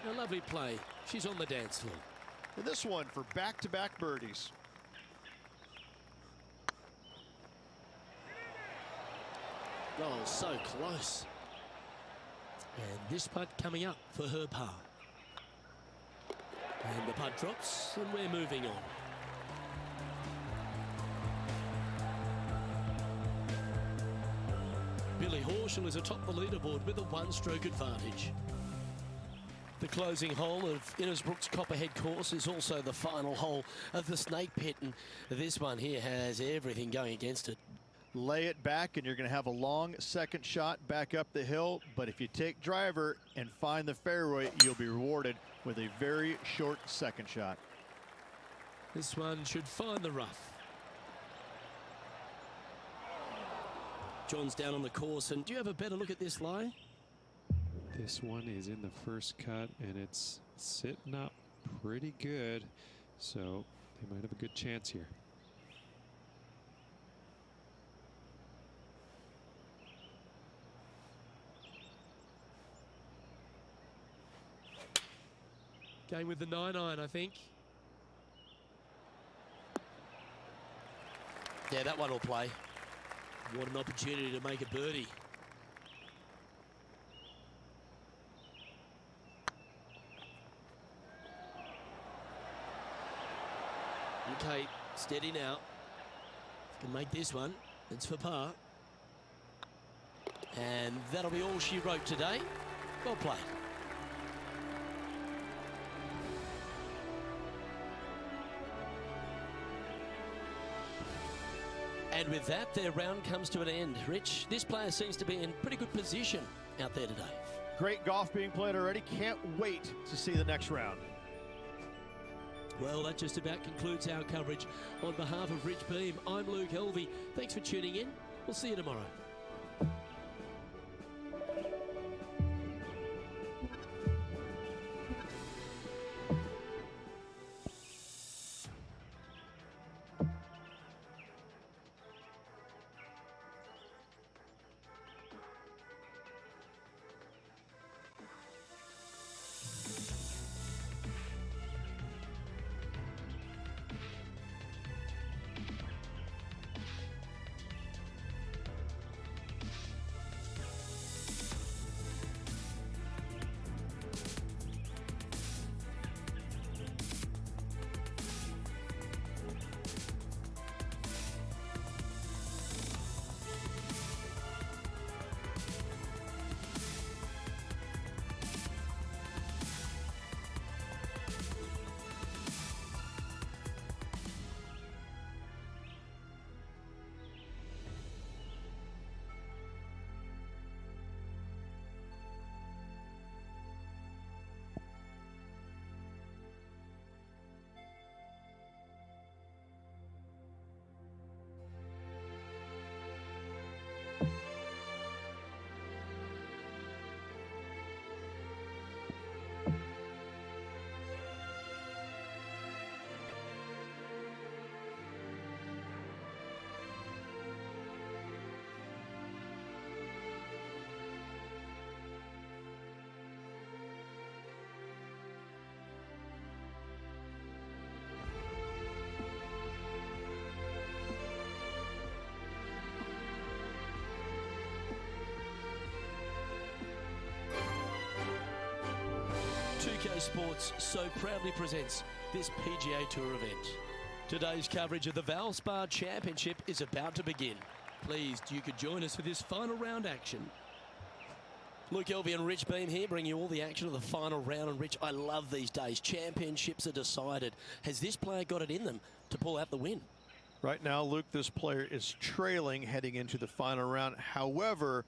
A lovely play. She's on the dance floor. And this one for back-to-back birdies. Oh, so close. And this putt coming up for her par. And the putt drops, and we're moving on. Billy Horschel is atop the leaderboard with a 1-stroke advantage. The closing hole of Innisbrook's Copperhead course is also the final hole of the Snake Pit, and this one here has everything going against it. Lay it back and you're going to have a long second shot back up the hill, but if you take driver and find the fairway, you'll be rewarded with a very short second shot. This one should find the rough. John's down on the course, and do you have a better look at this lie? This one is in the first cut, and it's sitting up pretty good, so they might have a good chance here. Going with the 9-iron, I think. Yeah, that one will play. What an opportunity to make a birdie. Okay, steady now. Can make this one. It's for par. And that'll be all she wrote today. Well played. And with that, their round comes to an end. Rich, this player seems to be in pretty good position out there today. Great golf being played already. Can't wait to see the next round. Well, that just about concludes our coverage. On behalf of Rich Beam, I'm Luke Helvey. Thanks for tuning in. We'll see you tomorrow. Sports so proudly presents this PGA Tour event. Today's coverage of the Valspar Championship is about to begin. Pleased you could join us for this final round action. Luke Helvey and Rich Beam here, bringing you all the action of the final round. And Rich, I love these days. Championships are decided. Has this player got it in them to pull out the win? Right now, Luke, this player is trailing heading into the final round. However,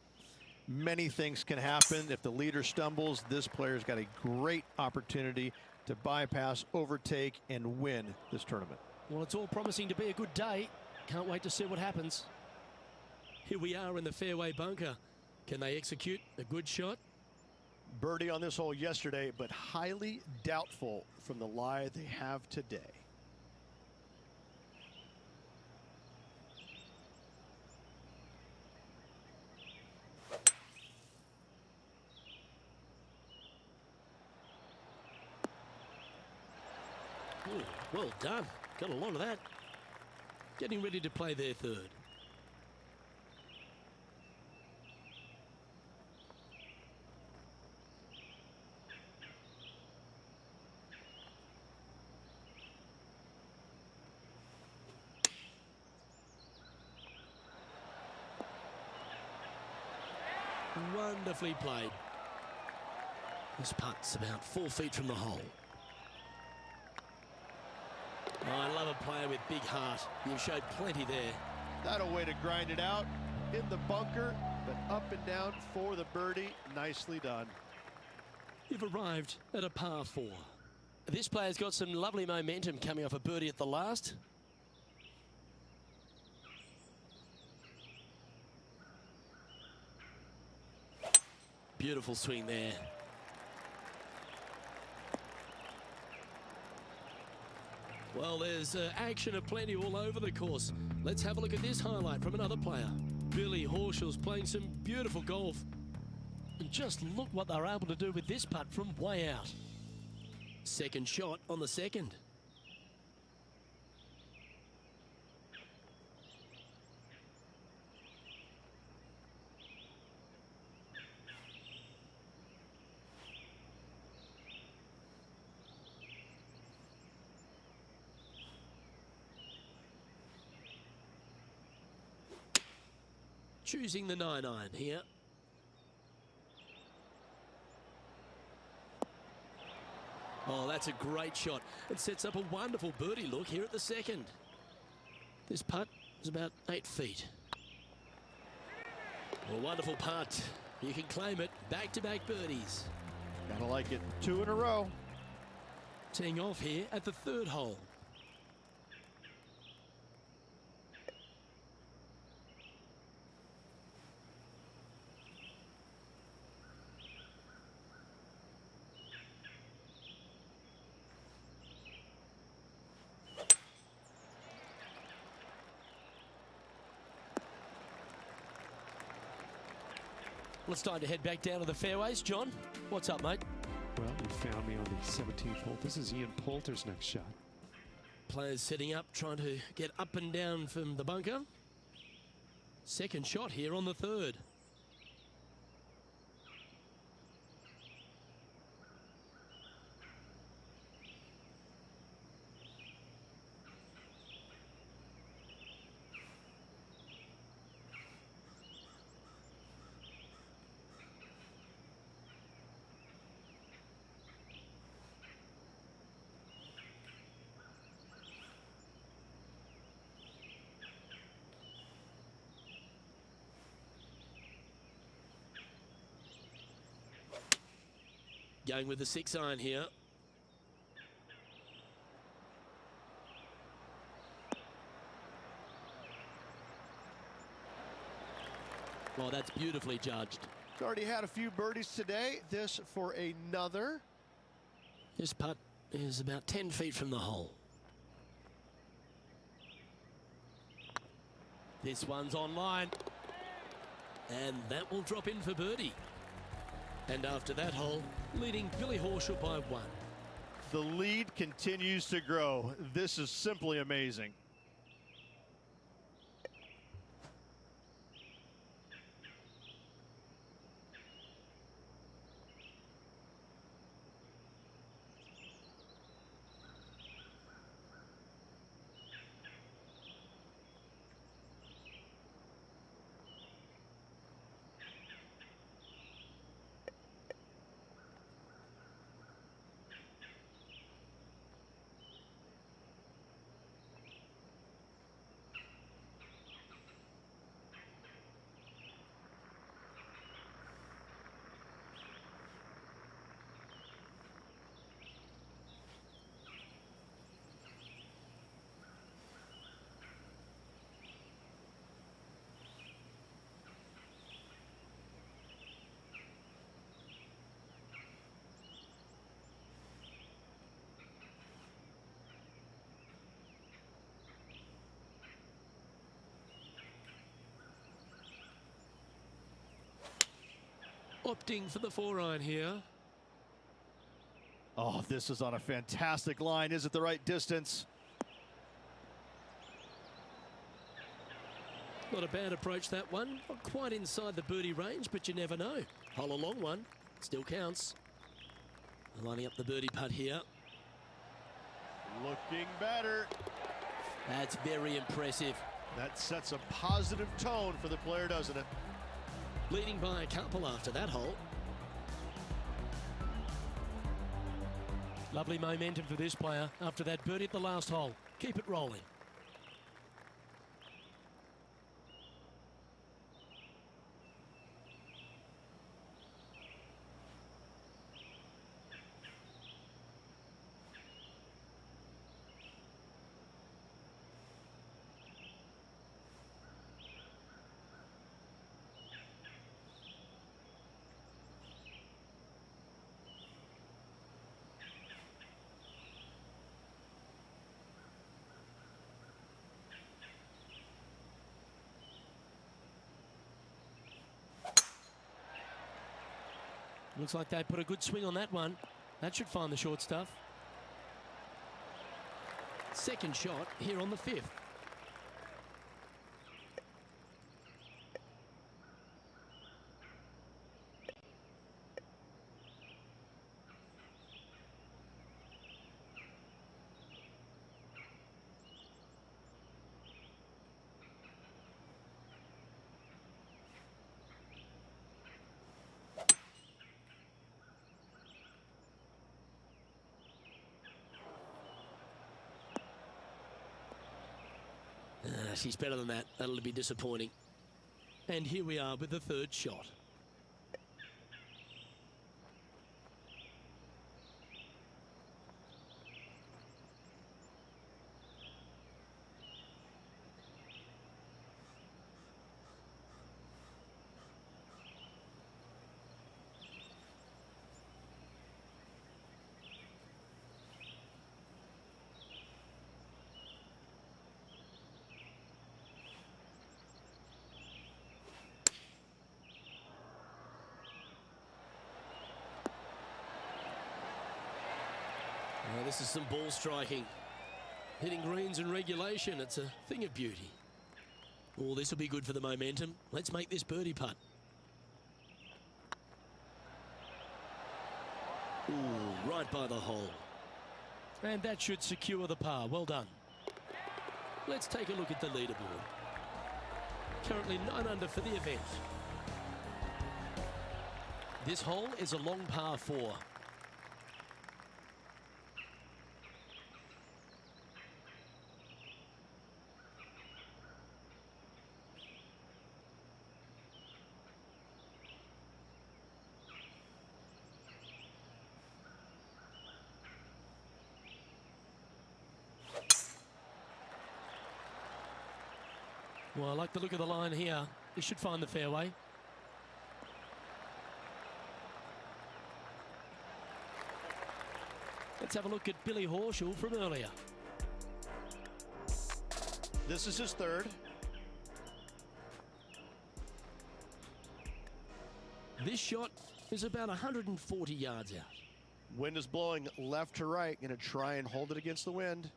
many things can happen. If the leader stumbles, this player's got a great opportunity to bypass, overtake, and win this tournament. Well, it's all promising to be a good day. Can't wait to see what happens. Here we are in the fairway bunker. Can they execute a good shot? Birdie on this hole yesterday, but highly doubtful from the lie they have today. Ooh, well done. Got a lot of that. Getting ready to play their third. Wonderfully played. This putt's about 4 feet from the hole. Oh, I love a player with big heart. You've showed plenty there. That'll way to grind it out in the bunker, but up and down for the birdie. Nicely done. You've arrived at a par 4. This player's got some lovely momentum coming off a birdie at the last. Beautiful swing there. Well, there's action aplenty all over the course. Let's have a look at this highlight from another player. Billy Horschel's playing some beautiful golf. And just look what they're able to do with this putt from way out. Second shot on the second. Choosing the 9-iron here. Oh, that's a great shot. It sets up a wonderful birdie look here at the second. This putt is about 8 feet. A wonderful putt. You can claim it. Back-to-back birdies. Gotta like it. 2 in a row. Teeing off here at the third hole. Well, it's time to head back down to the fairways. John, what's up, mate? Well, you found me on the 17th hole. This is Ian Poulter's next shot. Players setting up, trying to get up and down from the bunker. Second shot here on the third. Going with the 6-iron here. Well, that's beautifully judged. He's already had a few birdies today. This for another. This putt is about 10 feet from the hole. This one's on line. And that will drop in for birdie. And after that hole, leading Billy Horschel by 1. The lead continues to grow. This is simply amazing. Opting for the 4-iron here. Oh, this is on a fantastic line. Is it the right distance? Not a bad approach, that one. Not quite inside the birdie range, but you never know. Hole a long one. Still counts. Lining up the birdie putt here. Looking better. That's very impressive. That sets a positive tone for the player, doesn't it? Leading by a couple after that hole. Lovely momentum for this player after that birdie at the last hole. Keep it rolling. Looks like they put a good swing on that one. That should find the short stuff. Second shot here on the 5th. She's better than that. That'll be disappointing. And here we are with the third shot. This is some ball striking. Hitting greens in regulation, it's a thing of beauty. Oh, this will be good for the momentum. Let's make this birdie putt. Ooh, right by the hole. And that should secure the par. Well done. Let's take a look at the leaderboard. Currently 9 under for the event. This hole is a long par 4. Well, I like the look of the line here. He should find the fairway. Let's have a look at Billy Horschel from earlier. This is his third. This shot is about 140 yards out. Wind is blowing left to right. Going to try and hold it against the wind.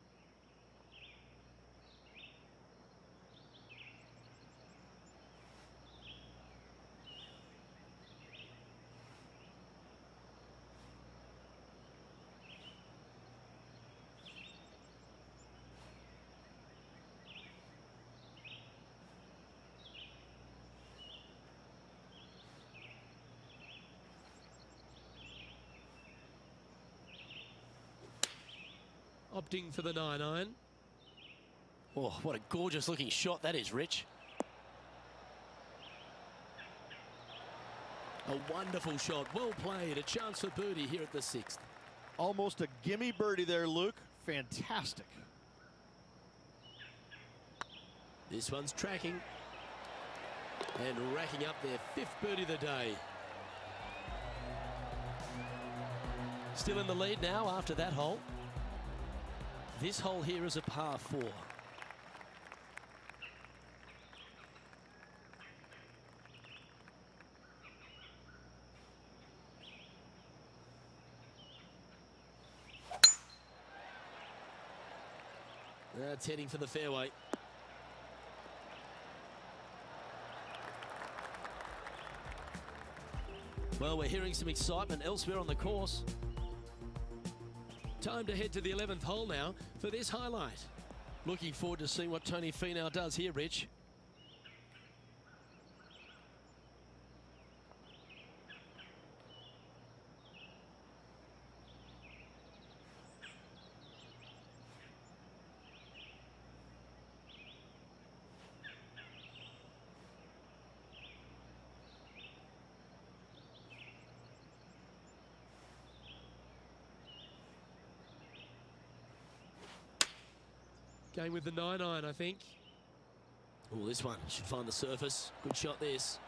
Opting for the 9-iron. Oh, what a gorgeous looking shot that is, Rich. A wonderful shot, well played, a chance for birdie here at the 6th. Almost a gimme birdie there, Luke. Fantastic. This one's tracking and racking up their 5th birdie of the day. Still in the lead now after that hole. This hole here is a par 4. That's heading for the fairway. Well, we're hearing some excitement elsewhere on the course. Time to head to the 11th hole now for this highlight. Looking forward to seeing what Tony Finau does here, Rich. Going with the 9-iron, I think. Oh, this one should find the surface. Good shot, this.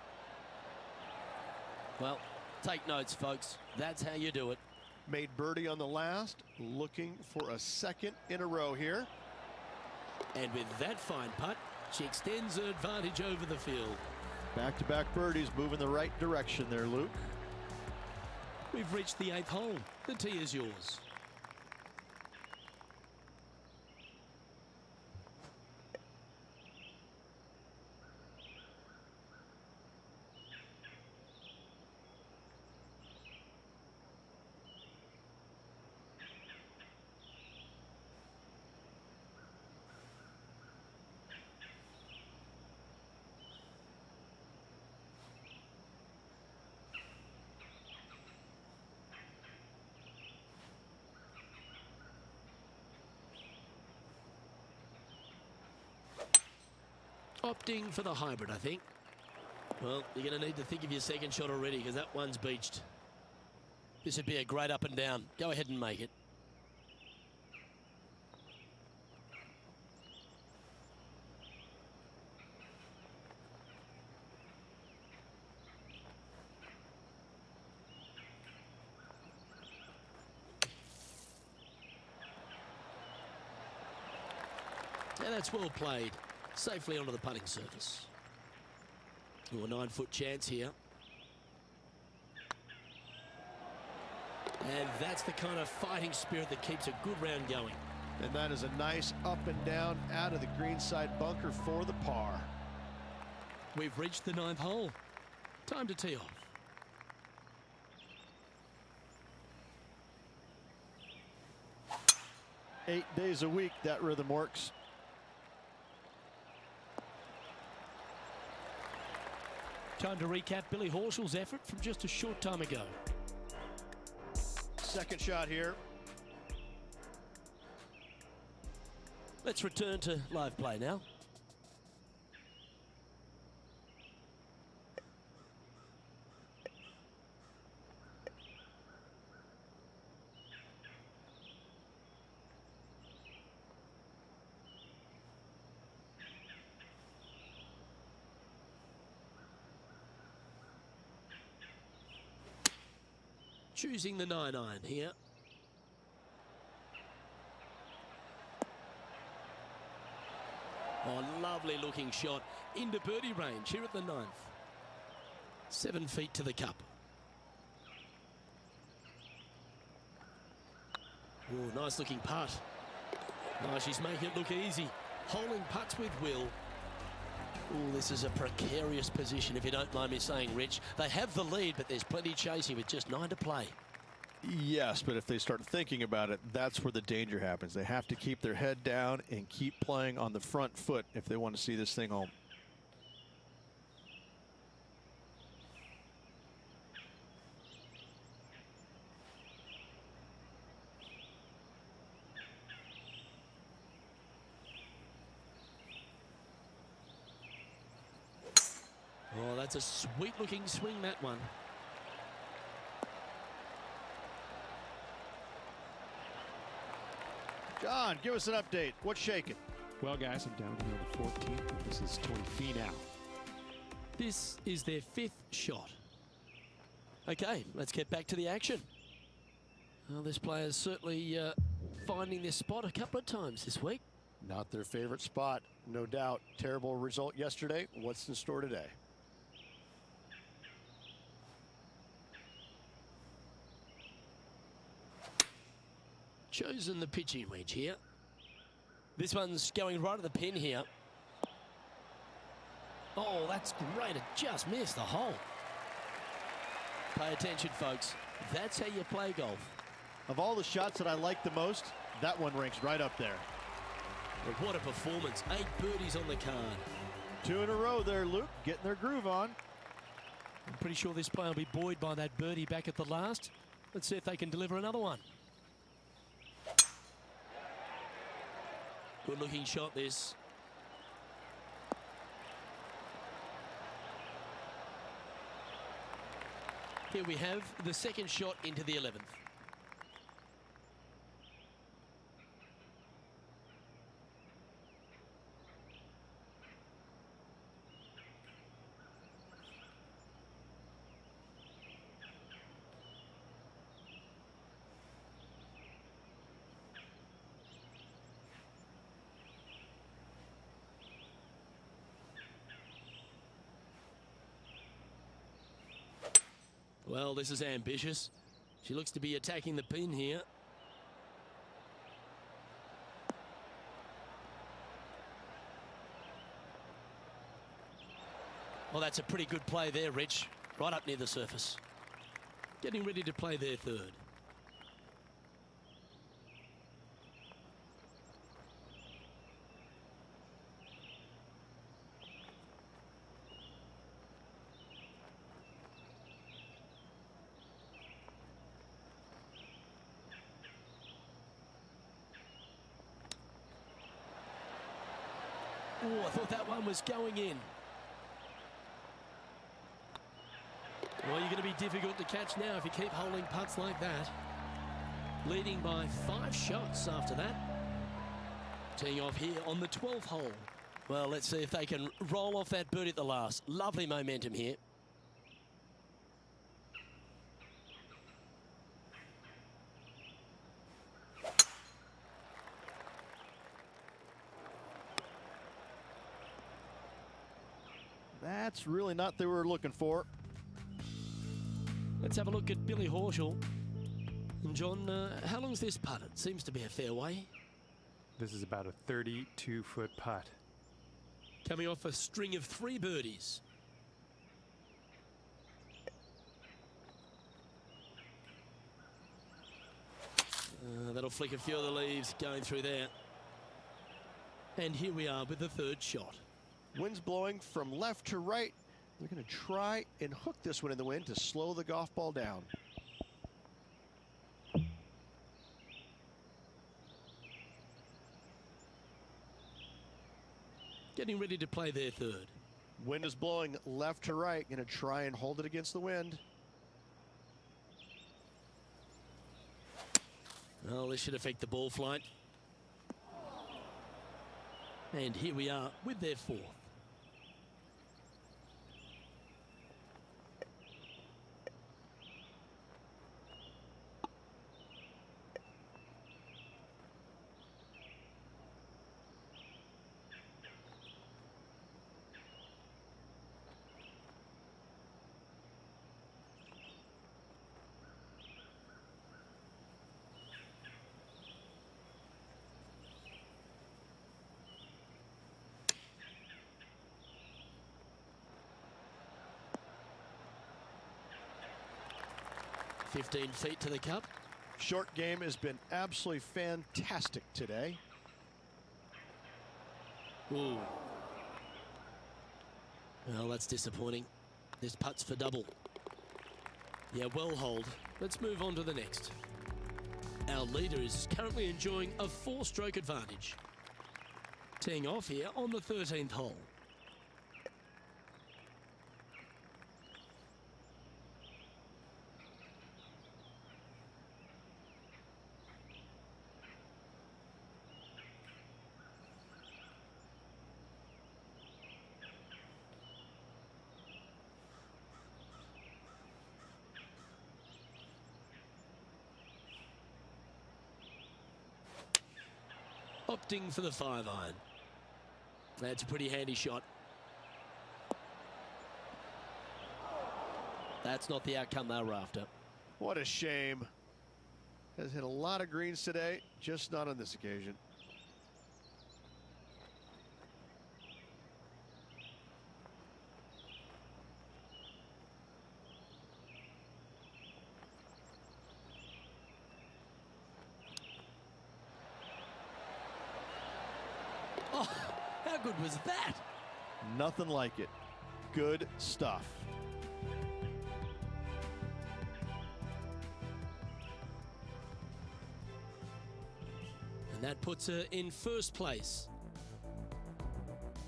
Well, take notes, folks. That's how you do it. Made birdie on the last, looking for a second in a row here. And with that fine putt, she extends her advantage over the field. Back-to-back birdies, moving the right direction there, Luke. We've reached the 8th hole. The tee is yours. Opting for the hybrid, I think. Well, you're going to need to think of your second shot already because that one's beached. This would be a great up and down. Go ahead and make it. And that's well played. Safely onto the putting surface. Ooh, a 9-foot chance here. And that's the kind of fighting spirit that keeps a good round going. And that is a nice up and down out of the greenside bunker for the par. We've reached the 9th hole. Time to tee off. Eight days a week, that rhythm works. Time to recap Billy Horschel's effort from just a short time ago. Second shot here. Let's return to live play now. Choosing the 9-iron here. Oh, lovely looking shot into birdie range here at the 9th. 7 feet to the cup. Oh, nice looking putt. Oh, she's making it look easy. Holding putts with will. Oh, this is a precarious position, if you don't mind me saying, Rich. They have the lead, but there's plenty chasing with just 9 to play. Yes, but if they start thinking about it, that's where the danger happens. They have to keep their head down and keep playing on the front foot if they want to see this thing home. Oh, that's a sweet-looking swing, that one. John, give us an update. What's shaking? Well, guys, I'm down here on the 14th, and this is 20 feet out. This is their 5th shot. Okay, let's get back to the action. Well, this player's certainly finding this spot a couple of times this week. Not their favorite spot, no doubt. Terrible result yesterday. What's in store today? Chosen the pitching wedge here. This one's going right at the pin here. Oh, that's great. It just missed the hole. Pay attention, folks. That's how you play golf. Of all the shots that I like the most, that one ranks right up there. But what a performance. 8 birdies on the card. 2 in a row there, Luke, getting their groove on. I'm pretty sure this player will be buoyed by that birdie back at the last. Let's see if they can deliver another one. Good looking shot, this. Here we have the second shot into the 11th. Well, this is ambitious. She looks to be attacking the pin here. Well, that's a pretty good play there, Rich. Right up near the surface. Getting ready to play their third. Oh, I thought that one was going in. Well, you're going to be difficult to catch now if you keep holding putts like that. Leading by 5 shots after that. Teeing off here on the 12th hole. Well, let's see if they can roll off that birdie at the last. Lovely momentum here. That's really not what they were looking for. Let's have a look at Billy Horschel. And John, how long's this putt? It seems to be a fair way. This is about a 32-foot putt. Coming off a string of 3 birdies. That'll flick a few of the leaves going through there. And here we are with the 3rd shot. Wind's blowing from left to right. They're going to try and hook this one in the wind to slow the golf ball down. Getting ready to play their 3rd. Wind is blowing left to right. Going to try and hold it against the wind. Well, this should affect the ball flight. And here we are with their 4th. $15 feet to the cup. Short game has been absolutely fantastic today. Ooh. Well, that's disappointing. This putt's for double. Yeah, well hold. Let's move on to the next. Our leader is currently enjoying a 4-stroke advantage. Teeing off here on the 13th hole. Opting for the 5-iron. That's a pretty handy shot. That's not the outcome they were after. What a shame. Has hit a lot of greens today, just not on this occasion. Oh, how good was that? Nothing like it. Good stuff. And that puts her in 1st place.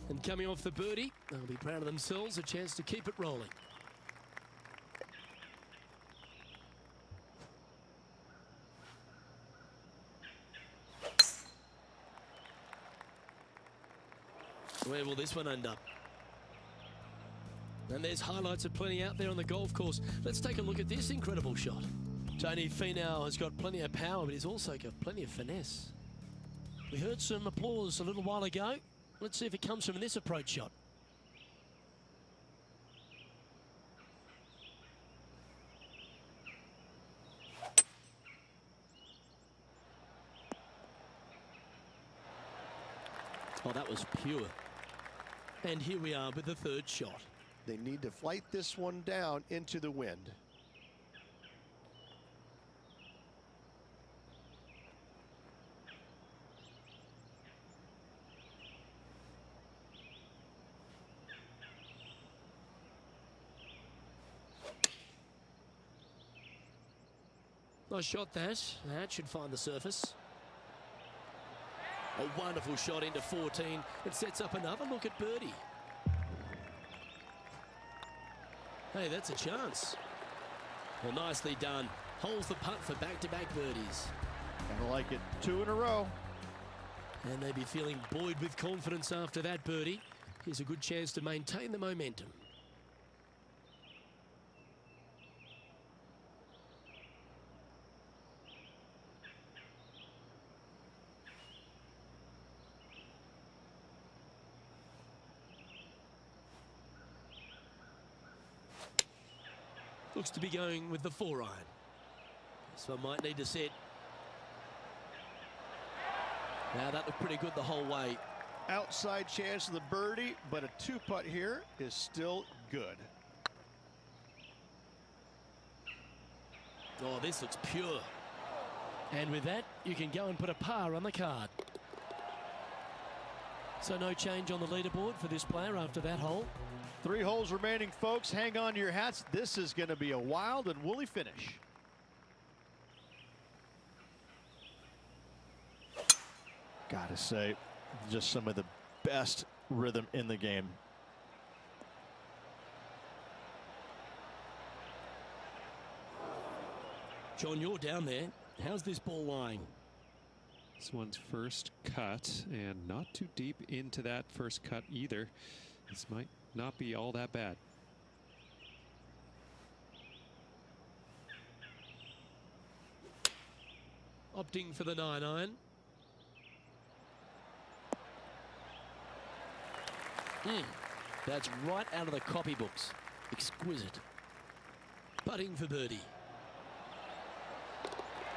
And coming off the birdie, they'll be proud of themselves, a chance to keep it rolling. Where will this one end up? And there's highlights of plenty out there on the golf course. Let's take a look at this incredible shot. Tony Finau has got plenty of power, but he's also got plenty of finesse. We heard some applause a little while ago. Let's see if it comes from this approach shot. Oh, that was pure. And here we are with the third shot. They need to flight this one down into the wind. Nice shot that. That should find the surface. A wonderful shot into 14. It sets up another look at birdie. Hey, that's a chance. Well, nicely done. Holds the putt for back-to-back birdies. Kinda like it. 2 in a row. And they'd be feeling buoyed with confidence after that birdie. Here's a good chance to maintain the momentum. Looks to be going with the 4-iron. This one might need to set. Now that looked pretty good the whole way. Outside chance of the birdie, but a 2-putt here is still good. Oh, this looks pure. And with that, you can go and put a par on the card. So no change on the leaderboard for this player after that hole. 3 holes remaining, folks. Hang on to your hats. This is going to be a wild and woolly finish. Gotta say, just some of the best rhythm in the game. John, you're down there. How's this ball lying? This one's first cut, and not too deep into that first cut either. This might not be all that bad. Opting for the 9-iron. That's right out of the copybooks. Exquisite. Putting for birdie.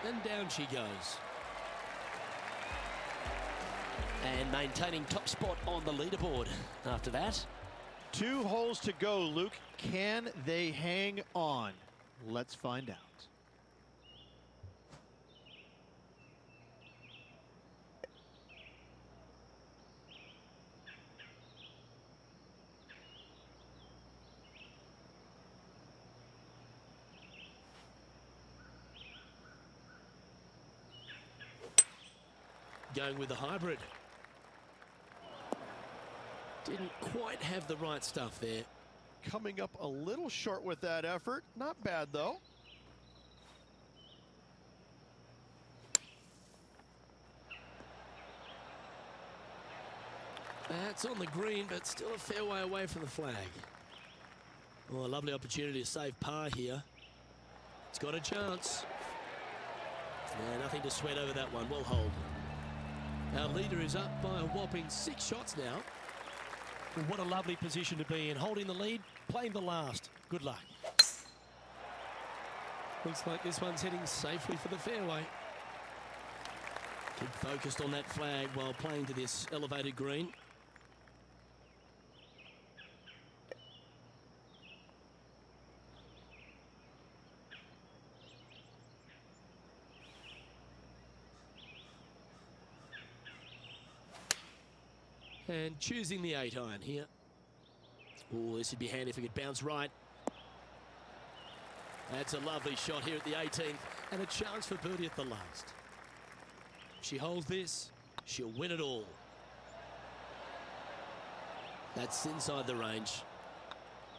And down she goes. And maintaining top spot on the leaderboard after that. 2 holes to go, Luke. Can they hang on? Let's find out. Going with the hybrid. Didn't quite have the right stuff there. Coming up a little short with that effort. Not bad, though. That's on the green, but still a fair way away from the flag. Oh, a lovely opportunity to save par here. It's got a chance. Yeah, nothing to sweat over that one. Well hold. Our leader is up by a whopping 6 shots now. Well, what a lovely position to be in. Holding the lead, playing the last. Good luck. Looks like this one's heading safely for the fairway. Keep focused on that flag while playing to this elevated green. And choosing the 8-iron here. Oh, this would be handy if it could bounce right. That's a lovely shot here at the 18th, and a chance for birdie at the last. If she holds this, she'll win it all. That's inside the range.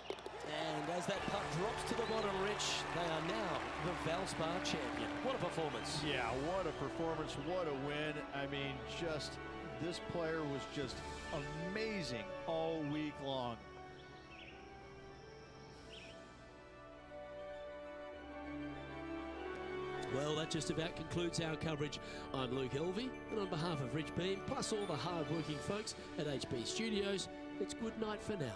And as that putt drops to the bottom, Rich, they are now the Valspar champion. What a performance. Yeah, what a performance, what a win. I mean, just, this player was just amazing all week long. Well, that just about concludes our coverage. I'm Luke Elvey, and on behalf of Rich Beam, plus all the hard-working folks at HB Studios, it's good night for now.